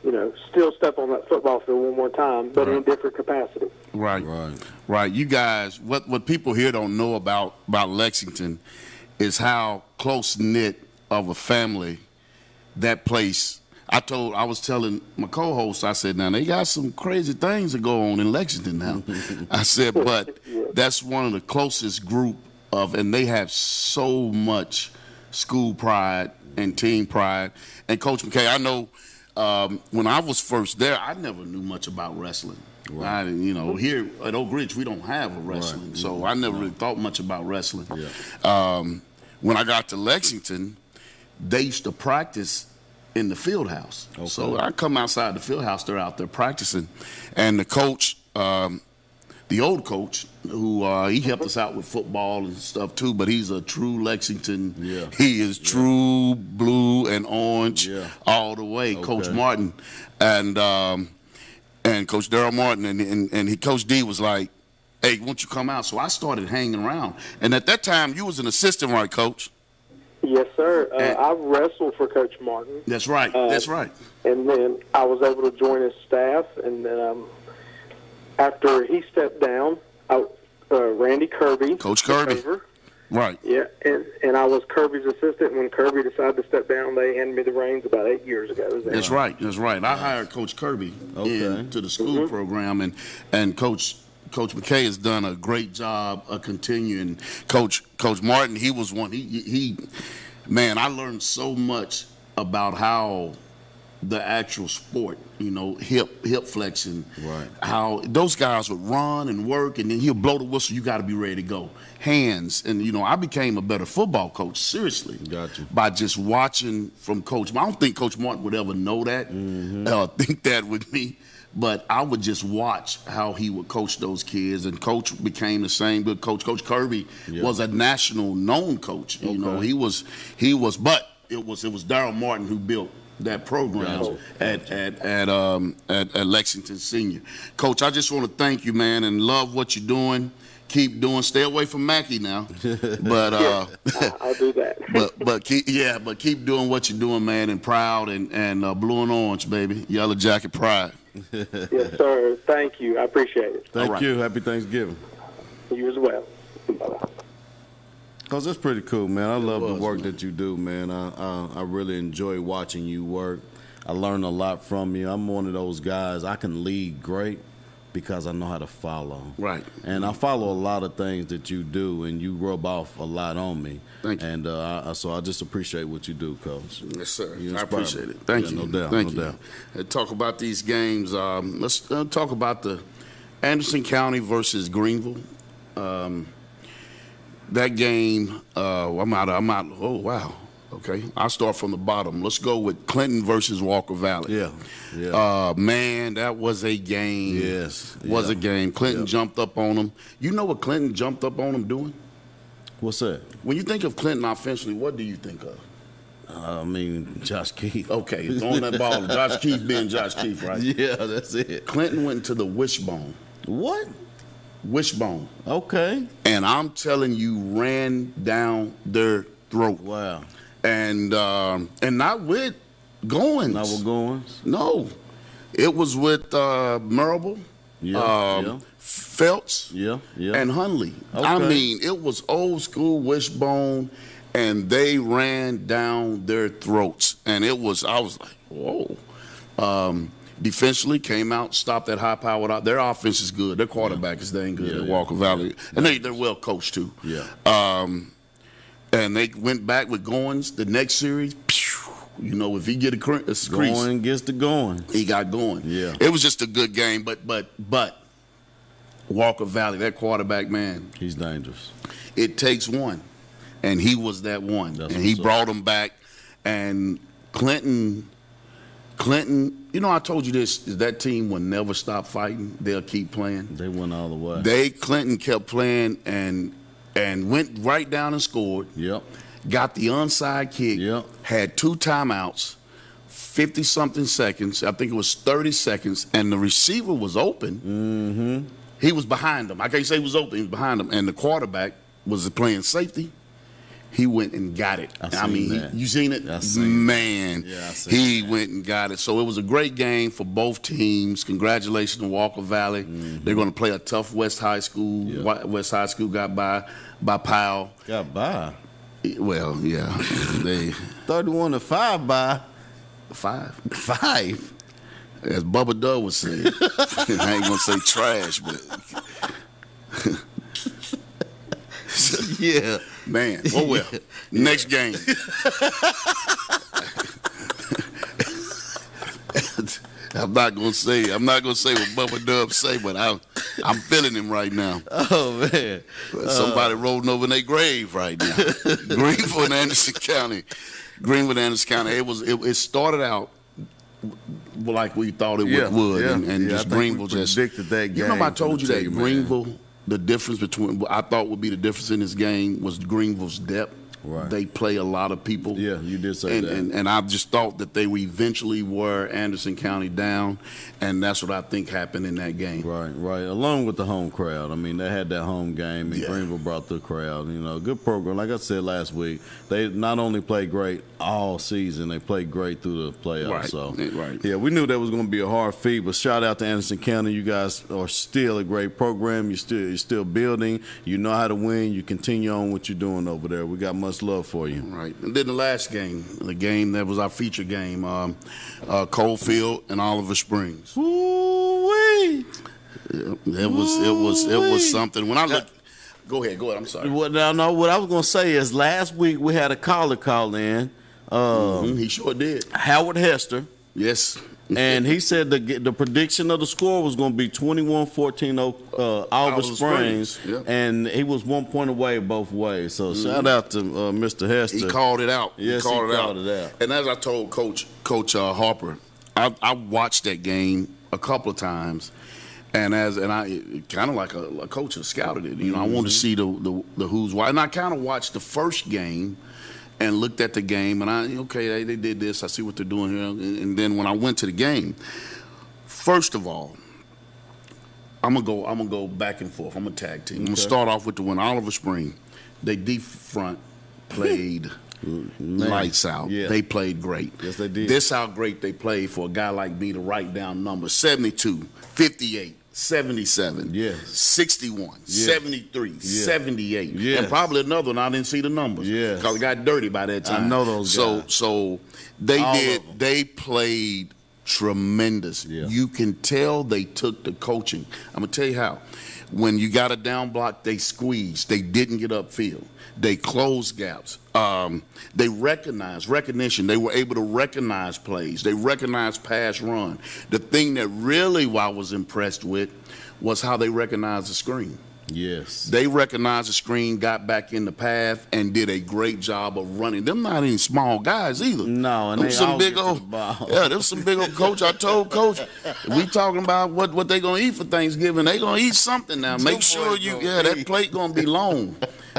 [SPEAKER 14] you know, still step on that football field one more time, but in a different capacity.
[SPEAKER 2] Right. You guys, what people here don't know about Lexington is how close-knit of a family that place. I was telling my co-host, I said, now, they got some crazy things that go on in Lexington now. I said, but that's one of the closest group of, and they have so much school pride and team pride. And Coach McKay, I know when I was first there, I never knew much about wrestling. Right. You know, here at Oak Ridge, we don't have a wrestling, so I never really thought much about wrestling. Yeah. When I got to Lexington, they used to practice in the field house. Okay. So I come outside the field house, they're out there practicing. And the coach, the old coach, who he helped us out with football and stuff too, but he's a true Lexington. Yeah. He is true blue and orange all the way, okay. Coach Martin. And Coach Darryl Martin, and Coach D was like, hey, won't you come out? So I started hanging around. And at that time, you was an assistant, right, Coach?
[SPEAKER 14] Yes, sir. I wrestled for Coach Martin.
[SPEAKER 2] That's right. That's right.
[SPEAKER 14] And then I was able to join his staff. And then after he stepped down, Randy Kirby.
[SPEAKER 2] Coach Kirby.
[SPEAKER 14] Over.
[SPEAKER 2] Right.
[SPEAKER 14] Yeah, and I was Kirby's assistant. When Kirby decided to step down, they handed me the reins about 8 years ago.
[SPEAKER 2] That's right. I hired Coach Kirby into the school program, and Coach Coach McKay has done a great job of continuing. Coach Martin, he was one. He man, I learned so much about how the actual sport, hip flexing,
[SPEAKER 1] right?
[SPEAKER 2] How those guys would run and work, and then he'll blow the whistle. You got to be ready to go. Hands, and I became a better football coach, seriously, by just watching from Coach. I don't think Coach Martin would ever know that, think that with me, but I would just watch how he would coach those kids, and Coach became the same good coach. Coach Kirby was a national known coach. He was, but it was Darryl Martin who built that program at Lexington Senior. Coach, I just want to thank you, man, and love what you're doing. Keep doing. Stay away from Mackey now, but
[SPEAKER 14] I'll do that.
[SPEAKER 2] but keep doing what you're doing, man, and proud and blue and orange, baby. Yellow Jacket pride.
[SPEAKER 14] Yes, sir. Thank you. I appreciate it.
[SPEAKER 1] Thank you. Happy Thanksgiving.
[SPEAKER 14] You as well. Bye-bye.
[SPEAKER 1] Cause that's pretty cool, man. I love the work that you do, man. I really enjoy watching you work. I learn a lot from you. I'm one of those guys. I can lead great because I know how to follow.
[SPEAKER 2] Right.
[SPEAKER 1] And I follow a lot of things that you do, and you rub off a lot on me.
[SPEAKER 2] Thank you.
[SPEAKER 1] And so I just appreciate what you do, Coach.
[SPEAKER 2] Yes, sir. I appreciate it. Thank you.
[SPEAKER 1] No doubt.
[SPEAKER 2] Thank
[SPEAKER 1] no
[SPEAKER 2] you.
[SPEAKER 1] doubt.
[SPEAKER 2] Talk about these games. Let's talk about the Anderson County versus Greenville. That game, I'm out. Oh, wow. Okay. I'll start from the bottom. Let's go with Clinton versus Walker Valley.
[SPEAKER 1] Yeah.
[SPEAKER 2] Man, that was a game.
[SPEAKER 1] Yes.
[SPEAKER 2] Was a game. Clinton jumped up on them. You know what Clinton jumped up on them doing?
[SPEAKER 1] What's that?
[SPEAKER 2] When you think of Clinton offensively, what do you think of?
[SPEAKER 1] I mean, Josh Keith.
[SPEAKER 2] Okay, throwing that ball. Josh Keith being Josh Keith, right?
[SPEAKER 1] Yeah, that's it.
[SPEAKER 2] Clinton went to the wishbone.
[SPEAKER 1] What?
[SPEAKER 2] Wishbone.
[SPEAKER 1] Okay.
[SPEAKER 2] And I'm telling you, ran down their throat.
[SPEAKER 1] Wow.
[SPEAKER 2] And not with Goins.
[SPEAKER 1] Not with Goins?
[SPEAKER 2] No. It was with Marable, Phelps, and Hunley.
[SPEAKER 1] Okay.
[SPEAKER 2] I mean, it was old school wishbone, and they ran down their throats. And I was like, whoa. Defensively came out, stopped that high power out. Their offense is good. Their quarterback is dang good at Walker Valley. And they're well coached too.
[SPEAKER 1] Yeah.
[SPEAKER 2] And they went back with Goins the next series. If he get a crease,
[SPEAKER 1] Going gets the going.
[SPEAKER 2] He got going.
[SPEAKER 1] Yeah.
[SPEAKER 2] It was just a good game, but Walker Valley, that quarterback, man,
[SPEAKER 1] he's dangerous.
[SPEAKER 2] It takes one, and he was that one. And he brought him back. And Clinton, I told you this, that team will never stop fighting. They'll keep playing.
[SPEAKER 1] They went all the way.
[SPEAKER 2] Clinton kept playing and went right down and scored.
[SPEAKER 1] Yep.
[SPEAKER 2] Got the onside kick.
[SPEAKER 1] Yep.
[SPEAKER 2] Had 2 timeouts, 50-something seconds. I think it was 30 seconds, and the receiver was open.
[SPEAKER 1] Mm-hmm.
[SPEAKER 2] He was behind him. I can't say he was open. He was behind him, and the quarterback was playing safety. He went and got it. You seen it? Man, he went and got it. So it was a great game for both teams. Congratulations to Walker Valley. Mm-hmm. They're going to play a tough West High School. Yeah. West High School got by Powell.
[SPEAKER 1] Got by?
[SPEAKER 2] Well, yeah. They
[SPEAKER 1] 31-5 by
[SPEAKER 2] 5.
[SPEAKER 1] 5.
[SPEAKER 2] As Bubba Dub was saying. I ain't going to say trash, but...
[SPEAKER 1] Yeah.
[SPEAKER 2] Man, well. Next game. I'm not gonna say what Bubba Dub say, but I'm feeling him right now.
[SPEAKER 1] Oh man.
[SPEAKER 2] Somebody rolling over in their grave right now. Greenville and Anderson County. It started out like we thought it would. And just Greenville just
[SPEAKER 1] predicted that game.
[SPEAKER 2] You remember I told you that Greenville, the difference between what I thought would be the difference in this game was Greenville's depth.
[SPEAKER 1] Right.
[SPEAKER 2] They play a lot of people.
[SPEAKER 1] Yeah, you did say that.
[SPEAKER 2] And I just thought that they would eventually wear Anderson County down, and that's what I think happened in that game.
[SPEAKER 1] Right. Along with the home crowd. I mean, they had that home game, and Greenville brought the crowd. Good program. Like I said last week, they not only played great all season, they played great through the playoffs.
[SPEAKER 2] Right.
[SPEAKER 1] Yeah, we knew that was going to be a hard feat, but shout out to Anderson County. You guys are still a great program. You're still building. You know how to win. You continue on what you're doing over there. We got much love for you.
[SPEAKER 2] Right. And then the last game, the game that was our feature game, Coalfield and Oliver Springs.
[SPEAKER 1] Ooh-wee.
[SPEAKER 2] It was something. When I look, go ahead. I'm sorry.
[SPEAKER 1] What I was gonna say is last week we had a caller call in.
[SPEAKER 2] He sure did.
[SPEAKER 1] Howard Hester.
[SPEAKER 2] Yes.
[SPEAKER 1] And he said the prediction of the score was going to be 21-14 Oliver Springs,
[SPEAKER 2] yep.
[SPEAKER 1] And he was 1 point away both ways. So shout out to Mr. Hester.
[SPEAKER 2] He called it out.
[SPEAKER 1] Yes, he called it out.
[SPEAKER 2] And as I told Coach Harper, I watched that game a couple of times, and I kind of like a coach that scouted it. You know, I wanted to see the who's why, and I kind of watched the first game. And looked at the game, and they did this. I see what they're doing here. And then when I went to the game, first of all, I'm gonna go back and forth. I'm a tag team. I'm gonna start off with the one. Oliver Spring, they deep front played lights out.
[SPEAKER 1] Yeah.
[SPEAKER 2] They played great.
[SPEAKER 1] Yes, they did.
[SPEAKER 2] This how great they played for a guy like me to write down numbers: 72, 58. 77,
[SPEAKER 1] yes.
[SPEAKER 2] 61,
[SPEAKER 1] yes.
[SPEAKER 2] 73,
[SPEAKER 1] yes.
[SPEAKER 2] 78,
[SPEAKER 1] yes.
[SPEAKER 2] and probably another one I didn't see the numbers because it got dirty by that time.
[SPEAKER 1] I know those guys.
[SPEAKER 2] So they played tremendous. Yeah. You can tell they took the coaching. I'm gonna tell you how. When you got a down block, they squeezed. They didn't get upfield. They closed gaps. They recognition. They were able to recognize plays. They recognized pass run. The thing that really I was impressed with was how they recognized the screen.
[SPEAKER 1] Yes.
[SPEAKER 2] They recognized the screen, got back in the path, and did a great job of running. Them not any small guys either.
[SPEAKER 1] No, and
[SPEAKER 2] them
[SPEAKER 1] they
[SPEAKER 2] some
[SPEAKER 1] all
[SPEAKER 2] big
[SPEAKER 1] get to
[SPEAKER 2] old,
[SPEAKER 1] the ball.
[SPEAKER 2] yeah, them some big old coach. I told Coach, we talking about what they gonna eat for Thanksgiving. They gonna eat something now. Make sure that plate gonna be long.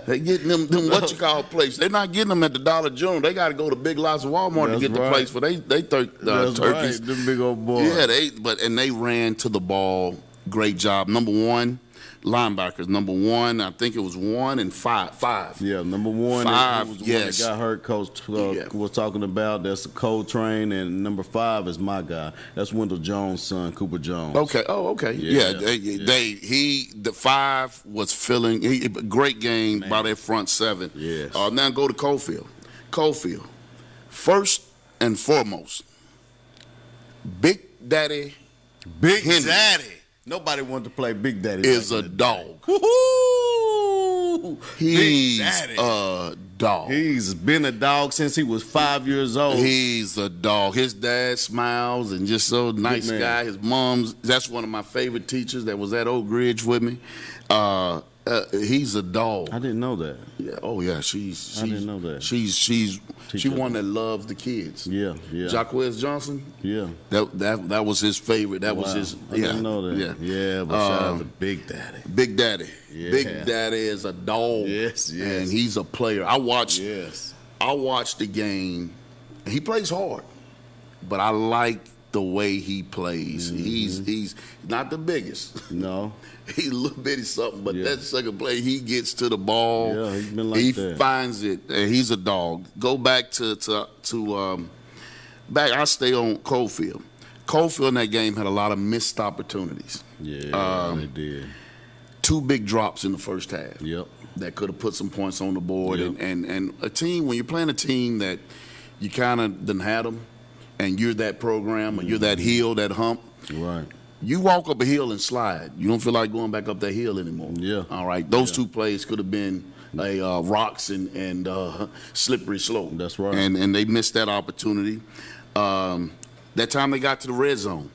[SPEAKER 2] They getting them plates. They're not getting them at the Dollar General. They got to go to Big Lots of Walmart to get the plates for they turkeys.
[SPEAKER 1] Right, them big old boys.
[SPEAKER 2] Yeah, they ran to the ball. Great job. Number one. Linebackers, number one, I think it was 1 and 5.
[SPEAKER 1] Yeah, number one.
[SPEAKER 2] 5,
[SPEAKER 1] was the
[SPEAKER 2] yes.
[SPEAKER 1] one that got hurt. Coach was talking about. That's Coltrane, and number 5 is my guy. That's Wendell Jones' son, Cooper Jones.
[SPEAKER 2] Okay. Oh, okay. Yeah. The 5 was filling. Great game by their front 7.
[SPEAKER 1] Yes.
[SPEAKER 2] Now go to Cofield. Cofield, first and foremost, Big Daddy.
[SPEAKER 1] Big
[SPEAKER 2] Henry.
[SPEAKER 1] Daddy. Nobody wanted to play Big Daddy.
[SPEAKER 2] Is a dog.
[SPEAKER 1] Woo-hoo!
[SPEAKER 2] He's
[SPEAKER 1] Big Daddy.
[SPEAKER 2] a dog.
[SPEAKER 1] He's been a dog since he was 5 years old.
[SPEAKER 2] He's a dog. His dad smiles and just so nice guy. His mom's, that's one of my favorite teachers that was at Oak Ridge with me. He's a dog.
[SPEAKER 1] I didn't know that.
[SPEAKER 2] Yeah. Oh yeah. I didn't know that. She's one that loves the kids.
[SPEAKER 1] Yeah.
[SPEAKER 2] Jacquez Johnson.
[SPEAKER 1] Yeah.
[SPEAKER 2] That was his favorite. That was his.
[SPEAKER 1] I didn't know that. Yeah. But shout out to Big Daddy.
[SPEAKER 2] Big Daddy.
[SPEAKER 1] Yeah.
[SPEAKER 2] Big Daddy is a dog.
[SPEAKER 1] Yes.
[SPEAKER 2] And he's a player. I watched the game. He plays hard, but I like the way he plays.
[SPEAKER 1] Mm-hmm.
[SPEAKER 2] He's not the biggest.
[SPEAKER 1] No.
[SPEAKER 2] He's a little bitty something, but that second play, he gets to the ball.
[SPEAKER 1] Yeah, he's been like
[SPEAKER 2] he
[SPEAKER 1] that.
[SPEAKER 2] He finds it, and he's a dog. Go back to I stay on Cofield. Cofield in that game had a lot of missed opportunities.
[SPEAKER 1] Yeah, they did.
[SPEAKER 2] 2 big drops in the first half.
[SPEAKER 1] Yep.
[SPEAKER 2] That could have put some points on the board.
[SPEAKER 1] Yep.
[SPEAKER 2] And a team, when you're playing a team that you kind of done had them, and you're that program, or you're that hill, that hump.
[SPEAKER 1] Right.
[SPEAKER 2] You walk up a hill and slide. You don't feel like going back up that hill anymore.
[SPEAKER 1] Yeah.
[SPEAKER 2] All right. Those 2 plays could have been rocks and slippery slope.
[SPEAKER 1] That's right.
[SPEAKER 2] And they missed that opportunity. That time they got to the red zone,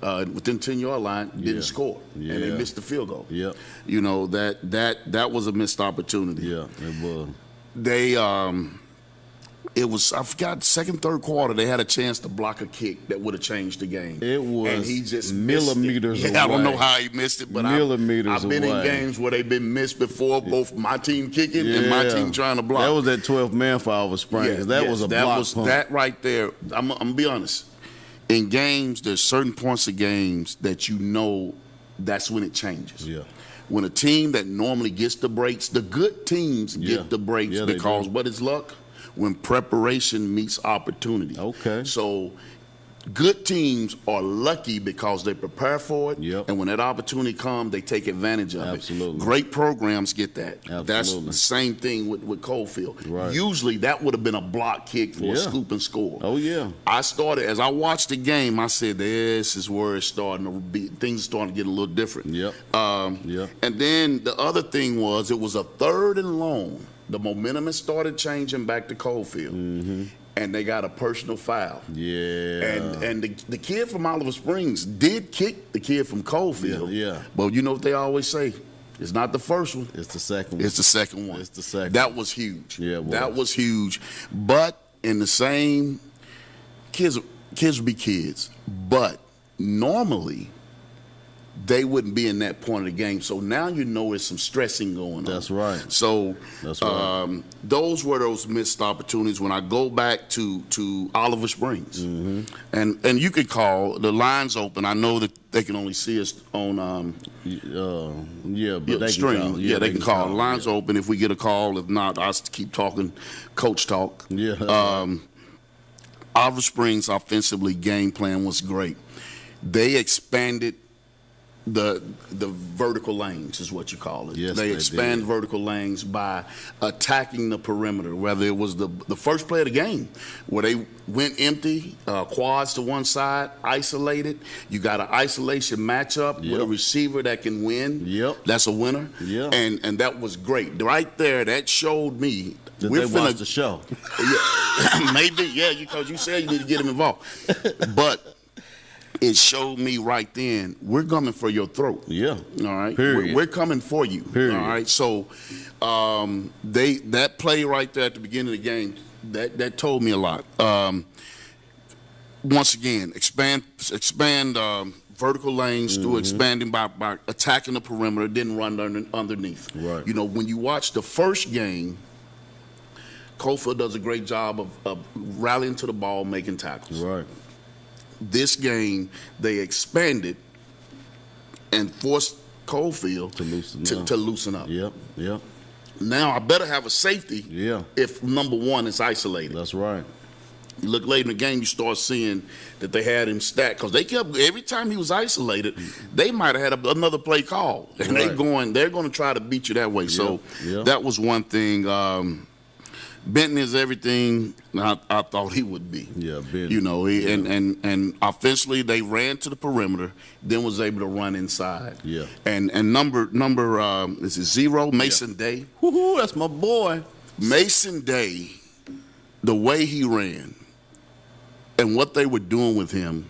[SPEAKER 2] within 10-yard line, didn't score, and they missed the field goal.
[SPEAKER 1] Yep.
[SPEAKER 2] You know that was a missed opportunity.
[SPEAKER 1] Yeah, it was.
[SPEAKER 2] They it was, I forgot, second, third quarter, they had a chance to block a kick that would have changed the game.
[SPEAKER 1] It was
[SPEAKER 2] and he just
[SPEAKER 1] millimeters away.
[SPEAKER 2] I don't know how he missed it, but I've been in games where they've been missed before, both my team kicking and my team trying to block.
[SPEAKER 1] That was that 12th man for Oliver Springs. That was a block punt.
[SPEAKER 2] That right there, I'm going to be honest. In games, there's certain points of games that you know that's when it changes.
[SPEAKER 1] Yeah.
[SPEAKER 2] When a team that normally gets the breaks, the good teams get the breaks because what is luck? When preparation meets opportunity.
[SPEAKER 1] Okay.
[SPEAKER 2] So Good teams are lucky because they prepare for it,
[SPEAKER 1] Yep.
[SPEAKER 2] and when that opportunity comes, they take advantage of
[SPEAKER 1] Absolutely.
[SPEAKER 2] it. Great programs get that.
[SPEAKER 1] Absolutely.
[SPEAKER 2] That's the same thing with Coalfield.
[SPEAKER 1] Right.
[SPEAKER 2] Usually, that would have been a block kick for a
[SPEAKER 1] Yeah.
[SPEAKER 2] scoop and score.
[SPEAKER 1] Oh, yeah.
[SPEAKER 2] As I watched the game, I said, this is where it's starting to be, things are starting to get a little different.
[SPEAKER 1] Yep. Yep.
[SPEAKER 2] And then the other thing was, it was a 3rd and long. The momentum had started changing back to Coalfield.
[SPEAKER 1] Mm-hmm.
[SPEAKER 2] And they got a personal foul.
[SPEAKER 1] Yeah.
[SPEAKER 2] And the kid from Oliver Springs did kick the kid from Coalfield.
[SPEAKER 1] Yeah.
[SPEAKER 2] But you know what they always say? It's not the first one.
[SPEAKER 1] It's the second one.
[SPEAKER 2] It's the second one.
[SPEAKER 1] It's the second.
[SPEAKER 2] That was huge.
[SPEAKER 1] Yeah, it was.
[SPEAKER 2] That was huge. But in the same, kids would be kids. But normally, they wouldn't be in that point of the game. So now you know there's some stressing going on.
[SPEAKER 1] That's right.
[SPEAKER 2] So
[SPEAKER 1] That's right.
[SPEAKER 2] Those were those missed opportunities. When I go back to Oliver Springs,
[SPEAKER 1] Mm-hmm.
[SPEAKER 2] and you could call the lines open. I know that they can only see us on
[SPEAKER 1] yeah, but they
[SPEAKER 2] stream.
[SPEAKER 1] can call.
[SPEAKER 2] Yeah, they can call. The lines
[SPEAKER 1] yeah.
[SPEAKER 2] open if we get a call. If not, I'll keep talking coach talk.
[SPEAKER 1] Yeah. that's right.
[SPEAKER 2] Oliver Springs offensively game plan was great. They expanded the vertical lanes is what you call it.
[SPEAKER 1] Yes,
[SPEAKER 2] they
[SPEAKER 1] they
[SPEAKER 2] expand
[SPEAKER 1] did.
[SPEAKER 2] vertical lanes by attacking the perimeter, whether it was the first play of the game where they went empty, quads to one side, isolated. You got an isolation matchup with a
[SPEAKER 1] Yep.
[SPEAKER 2] receiver that can win.
[SPEAKER 1] Yep.
[SPEAKER 2] That's a winner.
[SPEAKER 1] Yeah.
[SPEAKER 2] And that was great. Right there, that showed me
[SPEAKER 1] Did
[SPEAKER 2] we're
[SPEAKER 1] they watch the show?
[SPEAKER 2] Yeah, maybe, yeah, because you said you need to get him involved. But it showed me right then, we're coming for your throat.
[SPEAKER 1] Yeah.
[SPEAKER 2] All right.
[SPEAKER 1] Period.
[SPEAKER 2] We're coming for you.
[SPEAKER 1] Period.
[SPEAKER 2] All right. So that play right there at the beginning of the game, that told me a lot. Once again, expand vertical lanes through expanding by attacking the perimeter, didn't run underneath.
[SPEAKER 1] Right.
[SPEAKER 2] You know, when you watch the first game, Coalfield does a great job of rallying to the ball, making tackles.
[SPEAKER 1] Right.
[SPEAKER 2] This game, they expanded and forced Coalfield to loosen up.
[SPEAKER 1] Yep. Yep.
[SPEAKER 2] Now I better have a safety
[SPEAKER 1] Yeah.
[SPEAKER 2] if number one is isolated.
[SPEAKER 1] That's right.
[SPEAKER 2] You look later in the game, you start seeing that they had him stacked because they kept every time he was isolated, they might have had another play call, and
[SPEAKER 1] Right.
[SPEAKER 2] they're going to try to beat you that way. So
[SPEAKER 1] Yep.
[SPEAKER 2] that was one thing. Benton is everything I thought he would be.
[SPEAKER 1] Yeah, Benton.
[SPEAKER 2] You know, and offensively they ran to the perimeter, then was able to run inside.
[SPEAKER 1] Yeah.
[SPEAKER 2] And number is it 0 Mason Day?
[SPEAKER 1] Woohoo! That's my boy.
[SPEAKER 2] Mason Day, the way he ran and what they were doing with him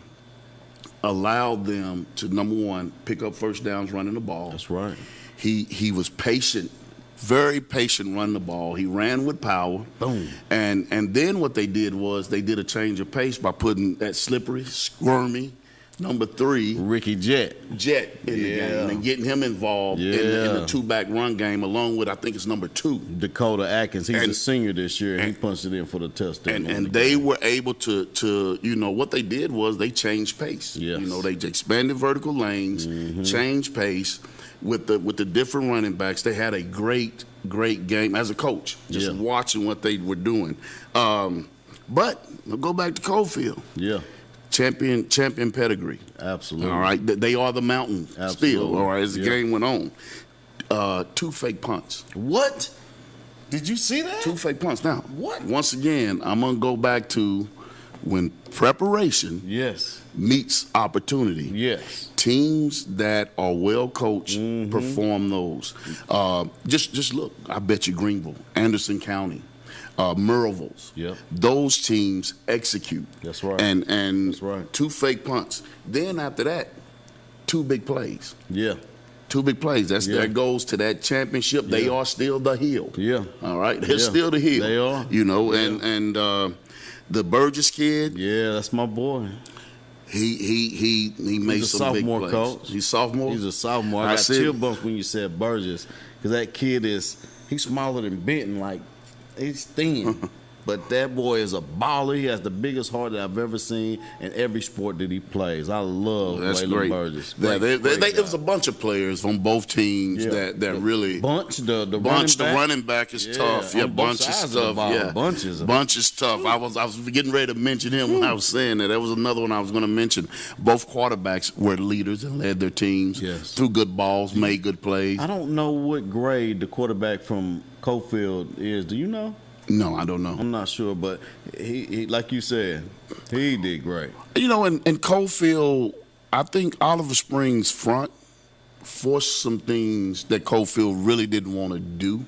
[SPEAKER 2] allowed them to, number one, pick up first downs running the ball.
[SPEAKER 1] That's right.
[SPEAKER 2] He was patient, very patient running the ball. He ran with power.
[SPEAKER 1] Boom.
[SPEAKER 2] And then what they did was they did a change of pace by putting that slippery, squirmy number 3
[SPEAKER 1] Ricky Jet
[SPEAKER 2] in the game and getting him involved in the two-back run game, along with I think it's number 2
[SPEAKER 1] Dakota Atkins. He's a senior this year, and he punched it in for the touchdown.
[SPEAKER 2] And they were able to you know what they did was they changed pace.
[SPEAKER 1] Yes.
[SPEAKER 2] You know, they expanded vertical lanes, changed pace with the different running backs. They had a great game as a coach, just watching what they were doing. But we'll go back to Coalfield.
[SPEAKER 1] Yeah.
[SPEAKER 2] Champion pedigree.
[SPEAKER 1] Absolutely.
[SPEAKER 2] All right. They are the mountain still. All right. As the game went on. 2 fake punts.
[SPEAKER 1] What? Did you see that?
[SPEAKER 2] 2 fake punts. Now,
[SPEAKER 1] what?
[SPEAKER 2] Once again, I'm going to go back to when preparation meets opportunity.
[SPEAKER 1] Yes.
[SPEAKER 2] Teams that are well coached perform those. Just look. I bet you Greenville, Anderson County, Merville's.
[SPEAKER 1] Yep.
[SPEAKER 2] Those teams execute.
[SPEAKER 1] That's right.
[SPEAKER 2] And
[SPEAKER 1] That's right.
[SPEAKER 2] 2 fake punts. Then after that, 2 big plays.
[SPEAKER 1] Yeah.
[SPEAKER 2] 2 big plays. That goes to that championship. They are still the Hill.
[SPEAKER 1] Yeah.
[SPEAKER 2] All right. They're still the Hill.
[SPEAKER 1] They are.
[SPEAKER 2] You know, and the Burgess kid.
[SPEAKER 1] Yeah, that's my boy.
[SPEAKER 2] He made some big plays.
[SPEAKER 1] Coach.
[SPEAKER 2] He's sophomore.
[SPEAKER 1] He's a sophomore. I got chill bumps when you said Burgess, because that kid he's smaller than Benton. Like, he's thin. But that boy is a baller. He has the biggest heart that I've ever seen in every sport that he plays. I love Waylon Burgess.
[SPEAKER 2] It was a bunch of players on both teams that really
[SPEAKER 1] the
[SPEAKER 2] running back is tough. Yeah, bunch is tough. Yeah, bunch is tough. I was getting ready to mention him when I was saying that. That was another one I was going to mention. Both quarterbacks were leaders and led their teams. Threw good balls, made good plays.
[SPEAKER 1] I don't know what grade the quarterback from Cofield is. Do you know?
[SPEAKER 2] No, I don't know.
[SPEAKER 1] I'm not sure, but he like you said, he did great.
[SPEAKER 2] You know, in Cofield, I think Oliver Springs' front forced some things that Cofield really didn't want to do.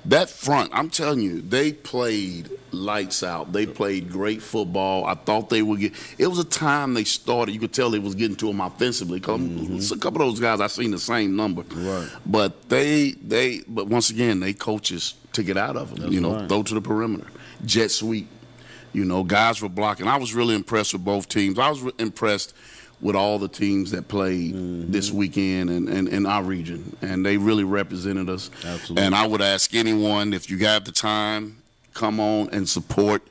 [SPEAKER 2] That front, I'm telling you, they played lights out. They played great football. I thought they would get. It was a time they started. You could tell they was getting to them offensively. Cause a couple of those guys, I seen the same number.
[SPEAKER 1] Right.
[SPEAKER 2] But but once again, they coaches to get out of them. That's throw to the perimeter, jet sweep. Guys were blocking. I was really impressed with both teams. I was impressed with all the teams that played this weekend in our region, and they really represented us.
[SPEAKER 1] Absolutely.
[SPEAKER 2] And I would ask anyone, if you have the time, come on and support.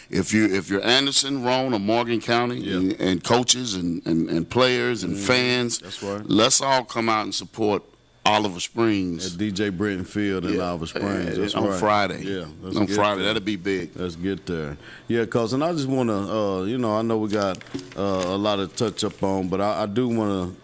[SPEAKER 2] If you're Anderson, Roane, or Morgan County, and coaches and players and fans,
[SPEAKER 1] that's right.
[SPEAKER 2] Let's all come out and support Oliver Springs.
[SPEAKER 1] At DJ Britton Field in Oliver Springs. That's
[SPEAKER 2] on
[SPEAKER 1] right.
[SPEAKER 2] Friday.
[SPEAKER 1] Yeah.
[SPEAKER 2] On Friday. That'll be big.
[SPEAKER 1] Let's get there. Yeah, and I just want to, I know we got a lot to touch up on, but I do want to,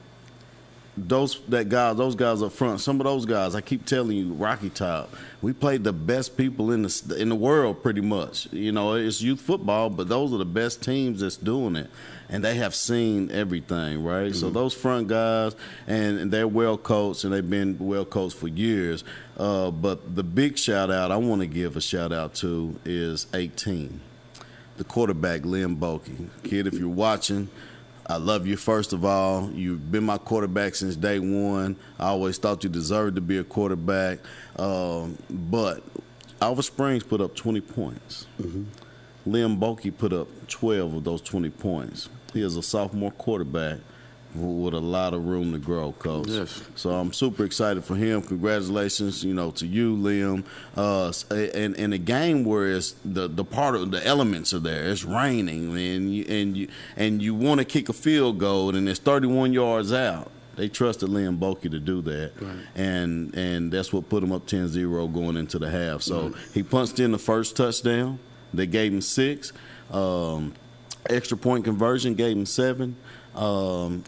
[SPEAKER 1] those guys up front, some of those guys, I keep telling you, Rocky Top, we played the best people in the world pretty much. It's youth football, but those are the best teams that's doing it. And they have seen everything, right? Mm-hmm. So those front guys, and they're well coached, and they've been well coached for years. But the big shout out I want to give a shout out to is 18, the quarterback, Liam Bokey. Kid, if you're watching, I love you, first of all. You've been my quarterback since day one. I always thought you deserved to be a quarterback. But Oliver Springs put up 20 points. Mm-hmm. Liam Bokey put up 12 of those 20 points. He is a sophomore quarterback with a lot of room to grow, Coach.
[SPEAKER 2] Yes.
[SPEAKER 1] So I'm super excited for him. Congratulations, to you, Liam. In a game where it's the part of the elements are there. It's raining, and you want to kick a field goal, and it's 31 yards out. They trusted Liam Bokey to do that,
[SPEAKER 2] right.
[SPEAKER 1] and that's what put him up 10-0 going into the half. So he punched in the first touchdown. They gave him 6. Extra point conversion gave him 7.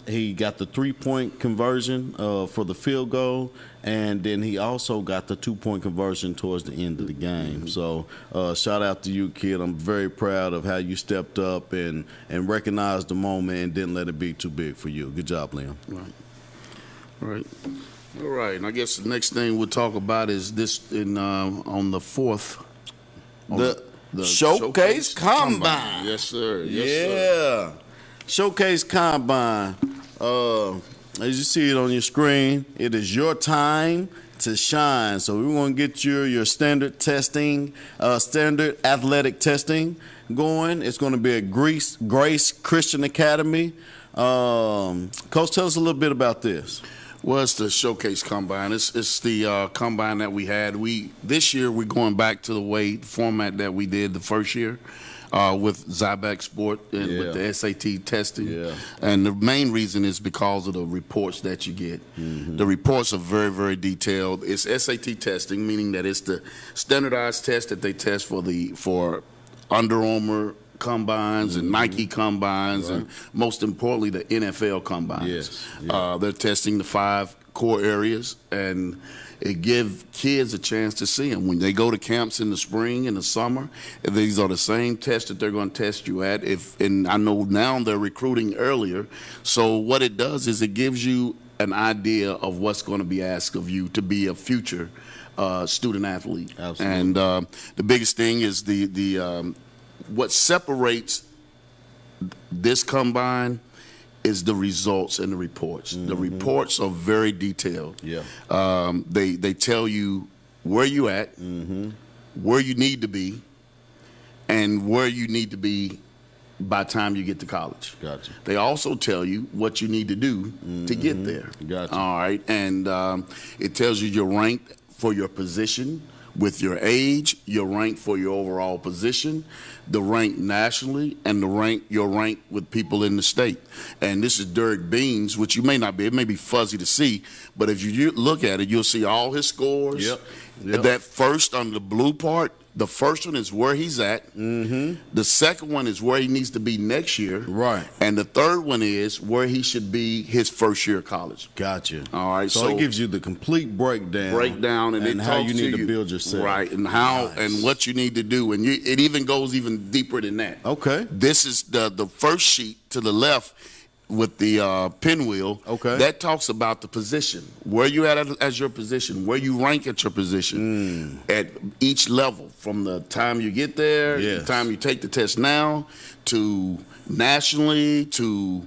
[SPEAKER 1] He got the 3-point conversion for the field goal, and then he also got the 2-point conversion towards the end of the game. So shout out to you, kid. I'm very proud of how you stepped up and recognized the moment and didn't let it be too big for you. Good job, Liam.
[SPEAKER 2] Right. All right. And I guess the next thing we'll talk about is this on the 4th.
[SPEAKER 1] The Showcase Combine.
[SPEAKER 2] Yes, sir.
[SPEAKER 1] Yeah. Showcase Combine. As you see it on your screen, it is your time to shine. So we want to get your standard testing, standard athletic testing going. It's going to be at Grace Christian Academy. Coach, tell us a little bit about this.
[SPEAKER 2] Well, it's the Showcase Combine. It's the combine that we had. This year we're going back to the format that we did the first year with Zybac Sport and with the SAT testing.
[SPEAKER 1] Yeah.
[SPEAKER 2] And the main reason is because of the reports that you get. Mm-hmm. The reports are very, very detailed. It's SAT testing, meaning that it's the standardized test that they test for Under Armour combines and Nike combines, and most importantly the NFL combines.
[SPEAKER 1] Yes. Yeah.
[SPEAKER 2] They're testing the 5 core areas, and it gives kids a chance to see them when they go to camps in the spring and the summer. These are the same tests that they're going to test you at. And I know now they're recruiting earlier, so what it does is it gives you an idea of what's going to be asked of you to be a future student athlete.
[SPEAKER 1] Absolutely.
[SPEAKER 2] And the biggest thing is the what separates this combine is the results and the reports. Mm-hmm. The reports are very detailed.
[SPEAKER 1] Yeah.
[SPEAKER 2] They tell you where you at, where you need to be, and where you need to be by the time you get to college.
[SPEAKER 1] Gotcha.
[SPEAKER 2] They also tell you what you need to do to get there.
[SPEAKER 1] Gotcha.
[SPEAKER 2] All right. And it tells you your rank for your position, with your age, your rank for your overall position, the rank nationally, and your rank with people in the state. And this is Derek Beans, which you may not be, it may be fuzzy to see, but if you look at it, you'll see all his scores.
[SPEAKER 1] Yep.
[SPEAKER 2] That first on the blue part, the first one is where he's at.
[SPEAKER 1] Mm-hmm.
[SPEAKER 2] The second one is where he needs to be next year.
[SPEAKER 1] Right.
[SPEAKER 2] And the third one is where he should be his first year of college.
[SPEAKER 1] Gotcha.
[SPEAKER 2] All right.
[SPEAKER 1] So it gives you the complete breakdown
[SPEAKER 2] and
[SPEAKER 1] how you need to build yourself.
[SPEAKER 2] Right. And how and what you need to do. And it even goes even deeper than that.
[SPEAKER 1] Okay.
[SPEAKER 2] This is the first sheet to the left with the pinwheel.
[SPEAKER 1] Okay.
[SPEAKER 2] That talks about the position, where you at as your position, where you rank at your position at each level, from the time you get there, the time you take the test now, to nationally, to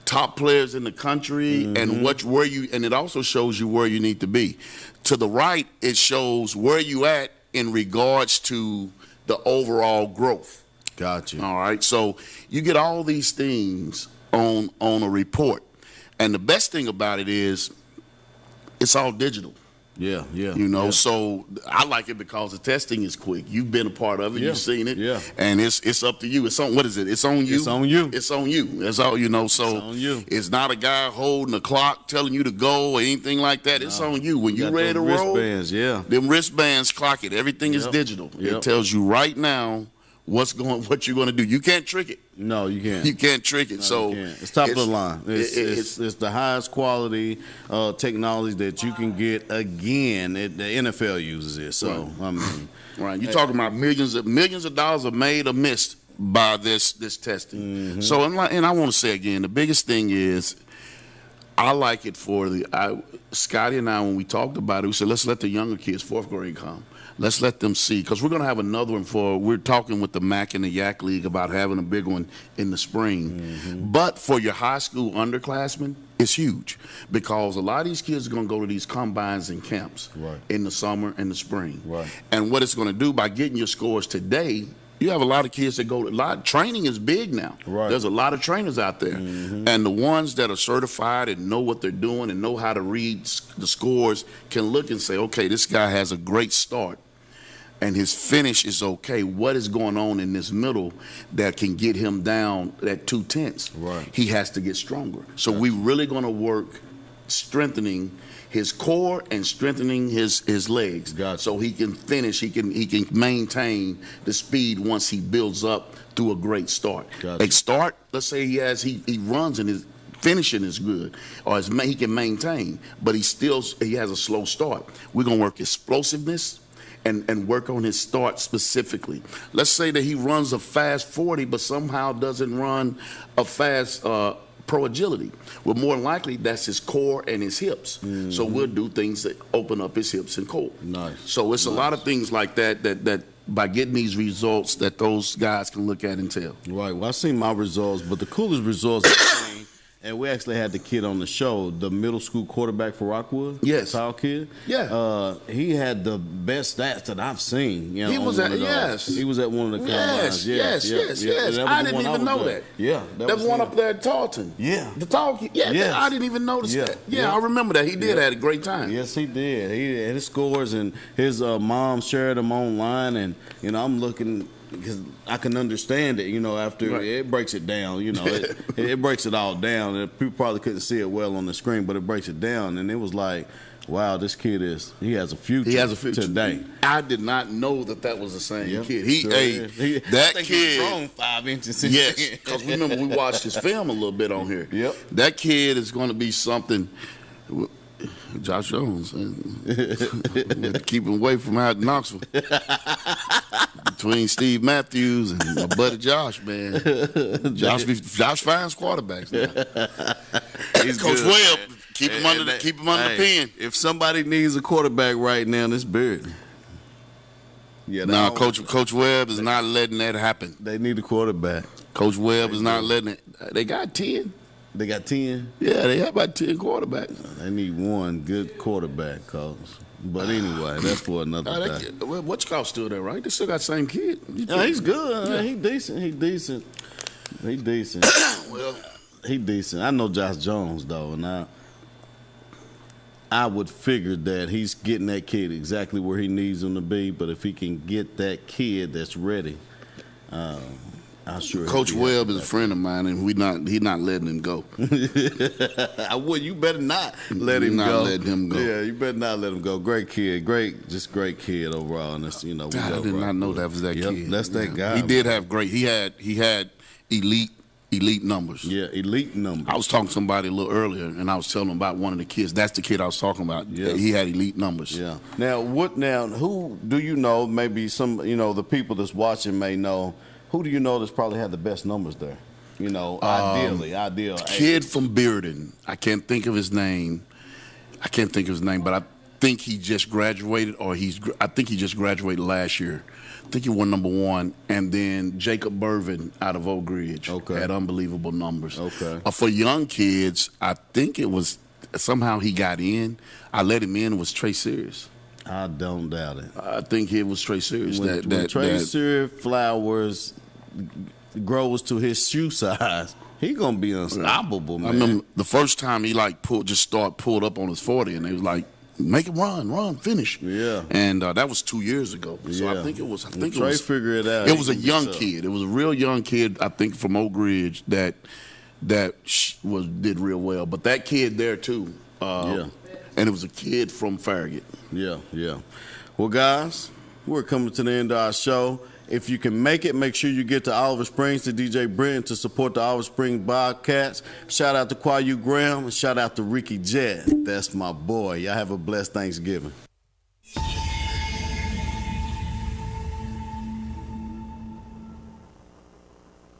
[SPEAKER 2] top players in the country, and and it also shows you where you need to be. To the right, it shows where you at in regards to the overall growth.
[SPEAKER 1] Gotcha.
[SPEAKER 2] All right. So you get all these things on a report. And the best thing about it is it's all digital.
[SPEAKER 1] Yeah.
[SPEAKER 2] So I like it because the testing is quick. You've been a part of it. You've seen it.
[SPEAKER 1] Yeah.
[SPEAKER 2] And it's up to you. It's on, what is it? It's on you.
[SPEAKER 1] It's on you.
[SPEAKER 2] It's on you. That's all, so
[SPEAKER 1] it's on you.
[SPEAKER 2] It's not a guy holding a clock telling you to go or anything like that. It's on you. When you're ready to roll,
[SPEAKER 1] wristbands,
[SPEAKER 2] them wristbands clock it. Everything is digital. It tells you right now what you're going to do. You can't trick it.
[SPEAKER 1] No, you can't.
[SPEAKER 2] You can't trick it.
[SPEAKER 1] No,
[SPEAKER 2] so
[SPEAKER 1] it's top of the line. It's the highest quality technology that you can get. Again, the NFL uses it. So I mean,
[SPEAKER 2] right. You're talking about millions of dollars are made or missed by this testing.
[SPEAKER 1] Mm-hmm.
[SPEAKER 2] So and I want to say again, the biggest thing is, I like it for Scotty and I, when we talked about it, we said, let's let the younger kids, 4th grade, come. Let's let them see, because we're going to have another one we're talking with the MAC and the YAC League about having a big one in the spring.
[SPEAKER 1] Mm-hmm.
[SPEAKER 2] But for your high school underclassmen, it's huge, because a lot of these kids are going to go to these combines and camps in the summer and the spring.
[SPEAKER 1] Right.
[SPEAKER 2] And what it's going to do by getting your scores today, you have a lot of kids that go to training is big now.
[SPEAKER 1] Right.
[SPEAKER 2] There's a lot of trainers out there.
[SPEAKER 1] Mm-hmm.
[SPEAKER 2] And the ones that are certified and know what they're doing and know how to read the scores can look and say, okay, this guy has a great start and his finish is okay. What is going on in this middle that can get him down at 2/10?
[SPEAKER 1] Right.
[SPEAKER 2] He has to get stronger. So we really going to work strengthening his core and strengthening his legs.
[SPEAKER 1] Gotcha.
[SPEAKER 2] So he can finish, he can maintain the speed once he builds up through a great start.
[SPEAKER 1] Gotcha.
[SPEAKER 2] A start, let's say he runs and his finishing is good, or he can maintain, but he has a slow start. We're going to work explosiveness and work on his start specifically. Let's say that he runs a fast 40, but somehow doesn't run a fast pro agility. Well, more than likely, that's his core and his hips.
[SPEAKER 1] Mm-hmm.
[SPEAKER 2] So we'll do things that open up his hips and core.
[SPEAKER 1] Nice.
[SPEAKER 2] So it's a lot of things like that by getting these results that those guys can look at and tell.
[SPEAKER 1] Right. Well, I've seen my results, but the coolest results I've seen, and we actually had the kid on the show, the middle school quarterback for Rockwood.
[SPEAKER 2] Yes.
[SPEAKER 1] Tall kid.
[SPEAKER 2] Yeah.
[SPEAKER 1] He had the best stats that I've seen.
[SPEAKER 2] He was at He
[SPEAKER 1] was at one of the combines.
[SPEAKER 2] Yes. I didn't even know that.
[SPEAKER 1] Yeah.
[SPEAKER 2] That was one up there at Tarleton.
[SPEAKER 1] Yeah.
[SPEAKER 2] The tall kid. Yeah.
[SPEAKER 1] Yes.
[SPEAKER 2] I didn't even notice that. Yeah, I remember that. He did have a great time.
[SPEAKER 1] Yes, he did. He had his scores, and his mom shared them online, and I'm looking, because I can understand it, after it breaks it down, it breaks it all down. And people probably couldn't see it well on the screen, but it breaks it down. And it was like, wow, this kid he has a future.
[SPEAKER 2] He has a future
[SPEAKER 1] today.
[SPEAKER 2] I did not know that was the same kid.
[SPEAKER 1] That kid grown 5 inches.
[SPEAKER 2] Yes, because remember we watched his film a little bit on here.
[SPEAKER 1] Yep.
[SPEAKER 2] That kid is going to be something. Josh Jones, keep him away from out in Knoxville. Between Steve Matthews and my buddy Josh, man. Josh finds quarterbacks now.
[SPEAKER 1] He's
[SPEAKER 2] Coach
[SPEAKER 1] good,
[SPEAKER 2] Webb,
[SPEAKER 1] man.
[SPEAKER 2] keep him under the pen.
[SPEAKER 1] If somebody needs a quarterback right now, it's Beard. Yeah,
[SPEAKER 2] no, Coach Webb is not letting that happen.
[SPEAKER 1] They need a quarterback.
[SPEAKER 2] Coach Webb is not letting it. They got 10.
[SPEAKER 1] They got 10?
[SPEAKER 2] Yeah, they have about 10 quarterbacks.
[SPEAKER 1] They need one good quarterback, but anyway, that's for another day.
[SPEAKER 2] What's called still there, right? They still got the same kid.
[SPEAKER 1] He's good. Yeah. He decent. Well, he decent. I know Josh Jones though, and I I would figure that he's getting that kid exactly where he needs him to be. But if he can get that kid that's ready, I'm sure.
[SPEAKER 2] Coach Webb is a friend of mine, and he's not letting him go.
[SPEAKER 1] You better not let him go.
[SPEAKER 2] Not letting him go.
[SPEAKER 1] Yeah, you better not let him go. Great kid, great kid overall. And that's,
[SPEAKER 2] I did not know that was that kid.
[SPEAKER 1] That's that guy.
[SPEAKER 2] He did have great. He had elite numbers.
[SPEAKER 1] Yeah, elite numbers.
[SPEAKER 2] I was talking to somebody a little earlier, and I was telling them about one of the kids. That's the kid I was talking about.
[SPEAKER 1] Yeah.
[SPEAKER 2] He had elite numbers.
[SPEAKER 1] Yeah. Now, who do you know? Maybe some, the people that's watching may know. Who do you know that's probably had the best numbers there? Ideal.
[SPEAKER 2] Kid from Bearden. I can't think of his name. But I think he just graduated, I think he just graduated last year. I think he won number 1. And then Jacob Burvin out of Oak Ridge had unbelievable numbers.
[SPEAKER 1] Okay.
[SPEAKER 2] For young kids, I think it was somehow he got in. I let him in. It was Trey Sears.
[SPEAKER 1] I don't doubt it.
[SPEAKER 2] I think it was Trey Sears.
[SPEAKER 1] When Trey Sears Flowers grows to his shoe size, he gonna be unstoppable, man.
[SPEAKER 2] I remember the first time he pulled up on his 40, and they was like, "Make him run, finish."
[SPEAKER 1] Yeah.
[SPEAKER 2] And that was 2 years ago. So I think it was.
[SPEAKER 1] Trey figured it out.
[SPEAKER 2] It was a young kid. It was a real young kid. I think from Oak Ridge that did real well. But that kid there too. And it was a kid from Farragut.
[SPEAKER 1] Yeah. Well, guys, we're coming to the end of our show. If you can make it, make sure you get to Oliver Springs to DJ Brenton to support the Oliver Springs Bobcats. Shout out to Kwayu Graham and shout out to Ricky Jett. That's my boy. Y'all have a blessed Thanksgiving.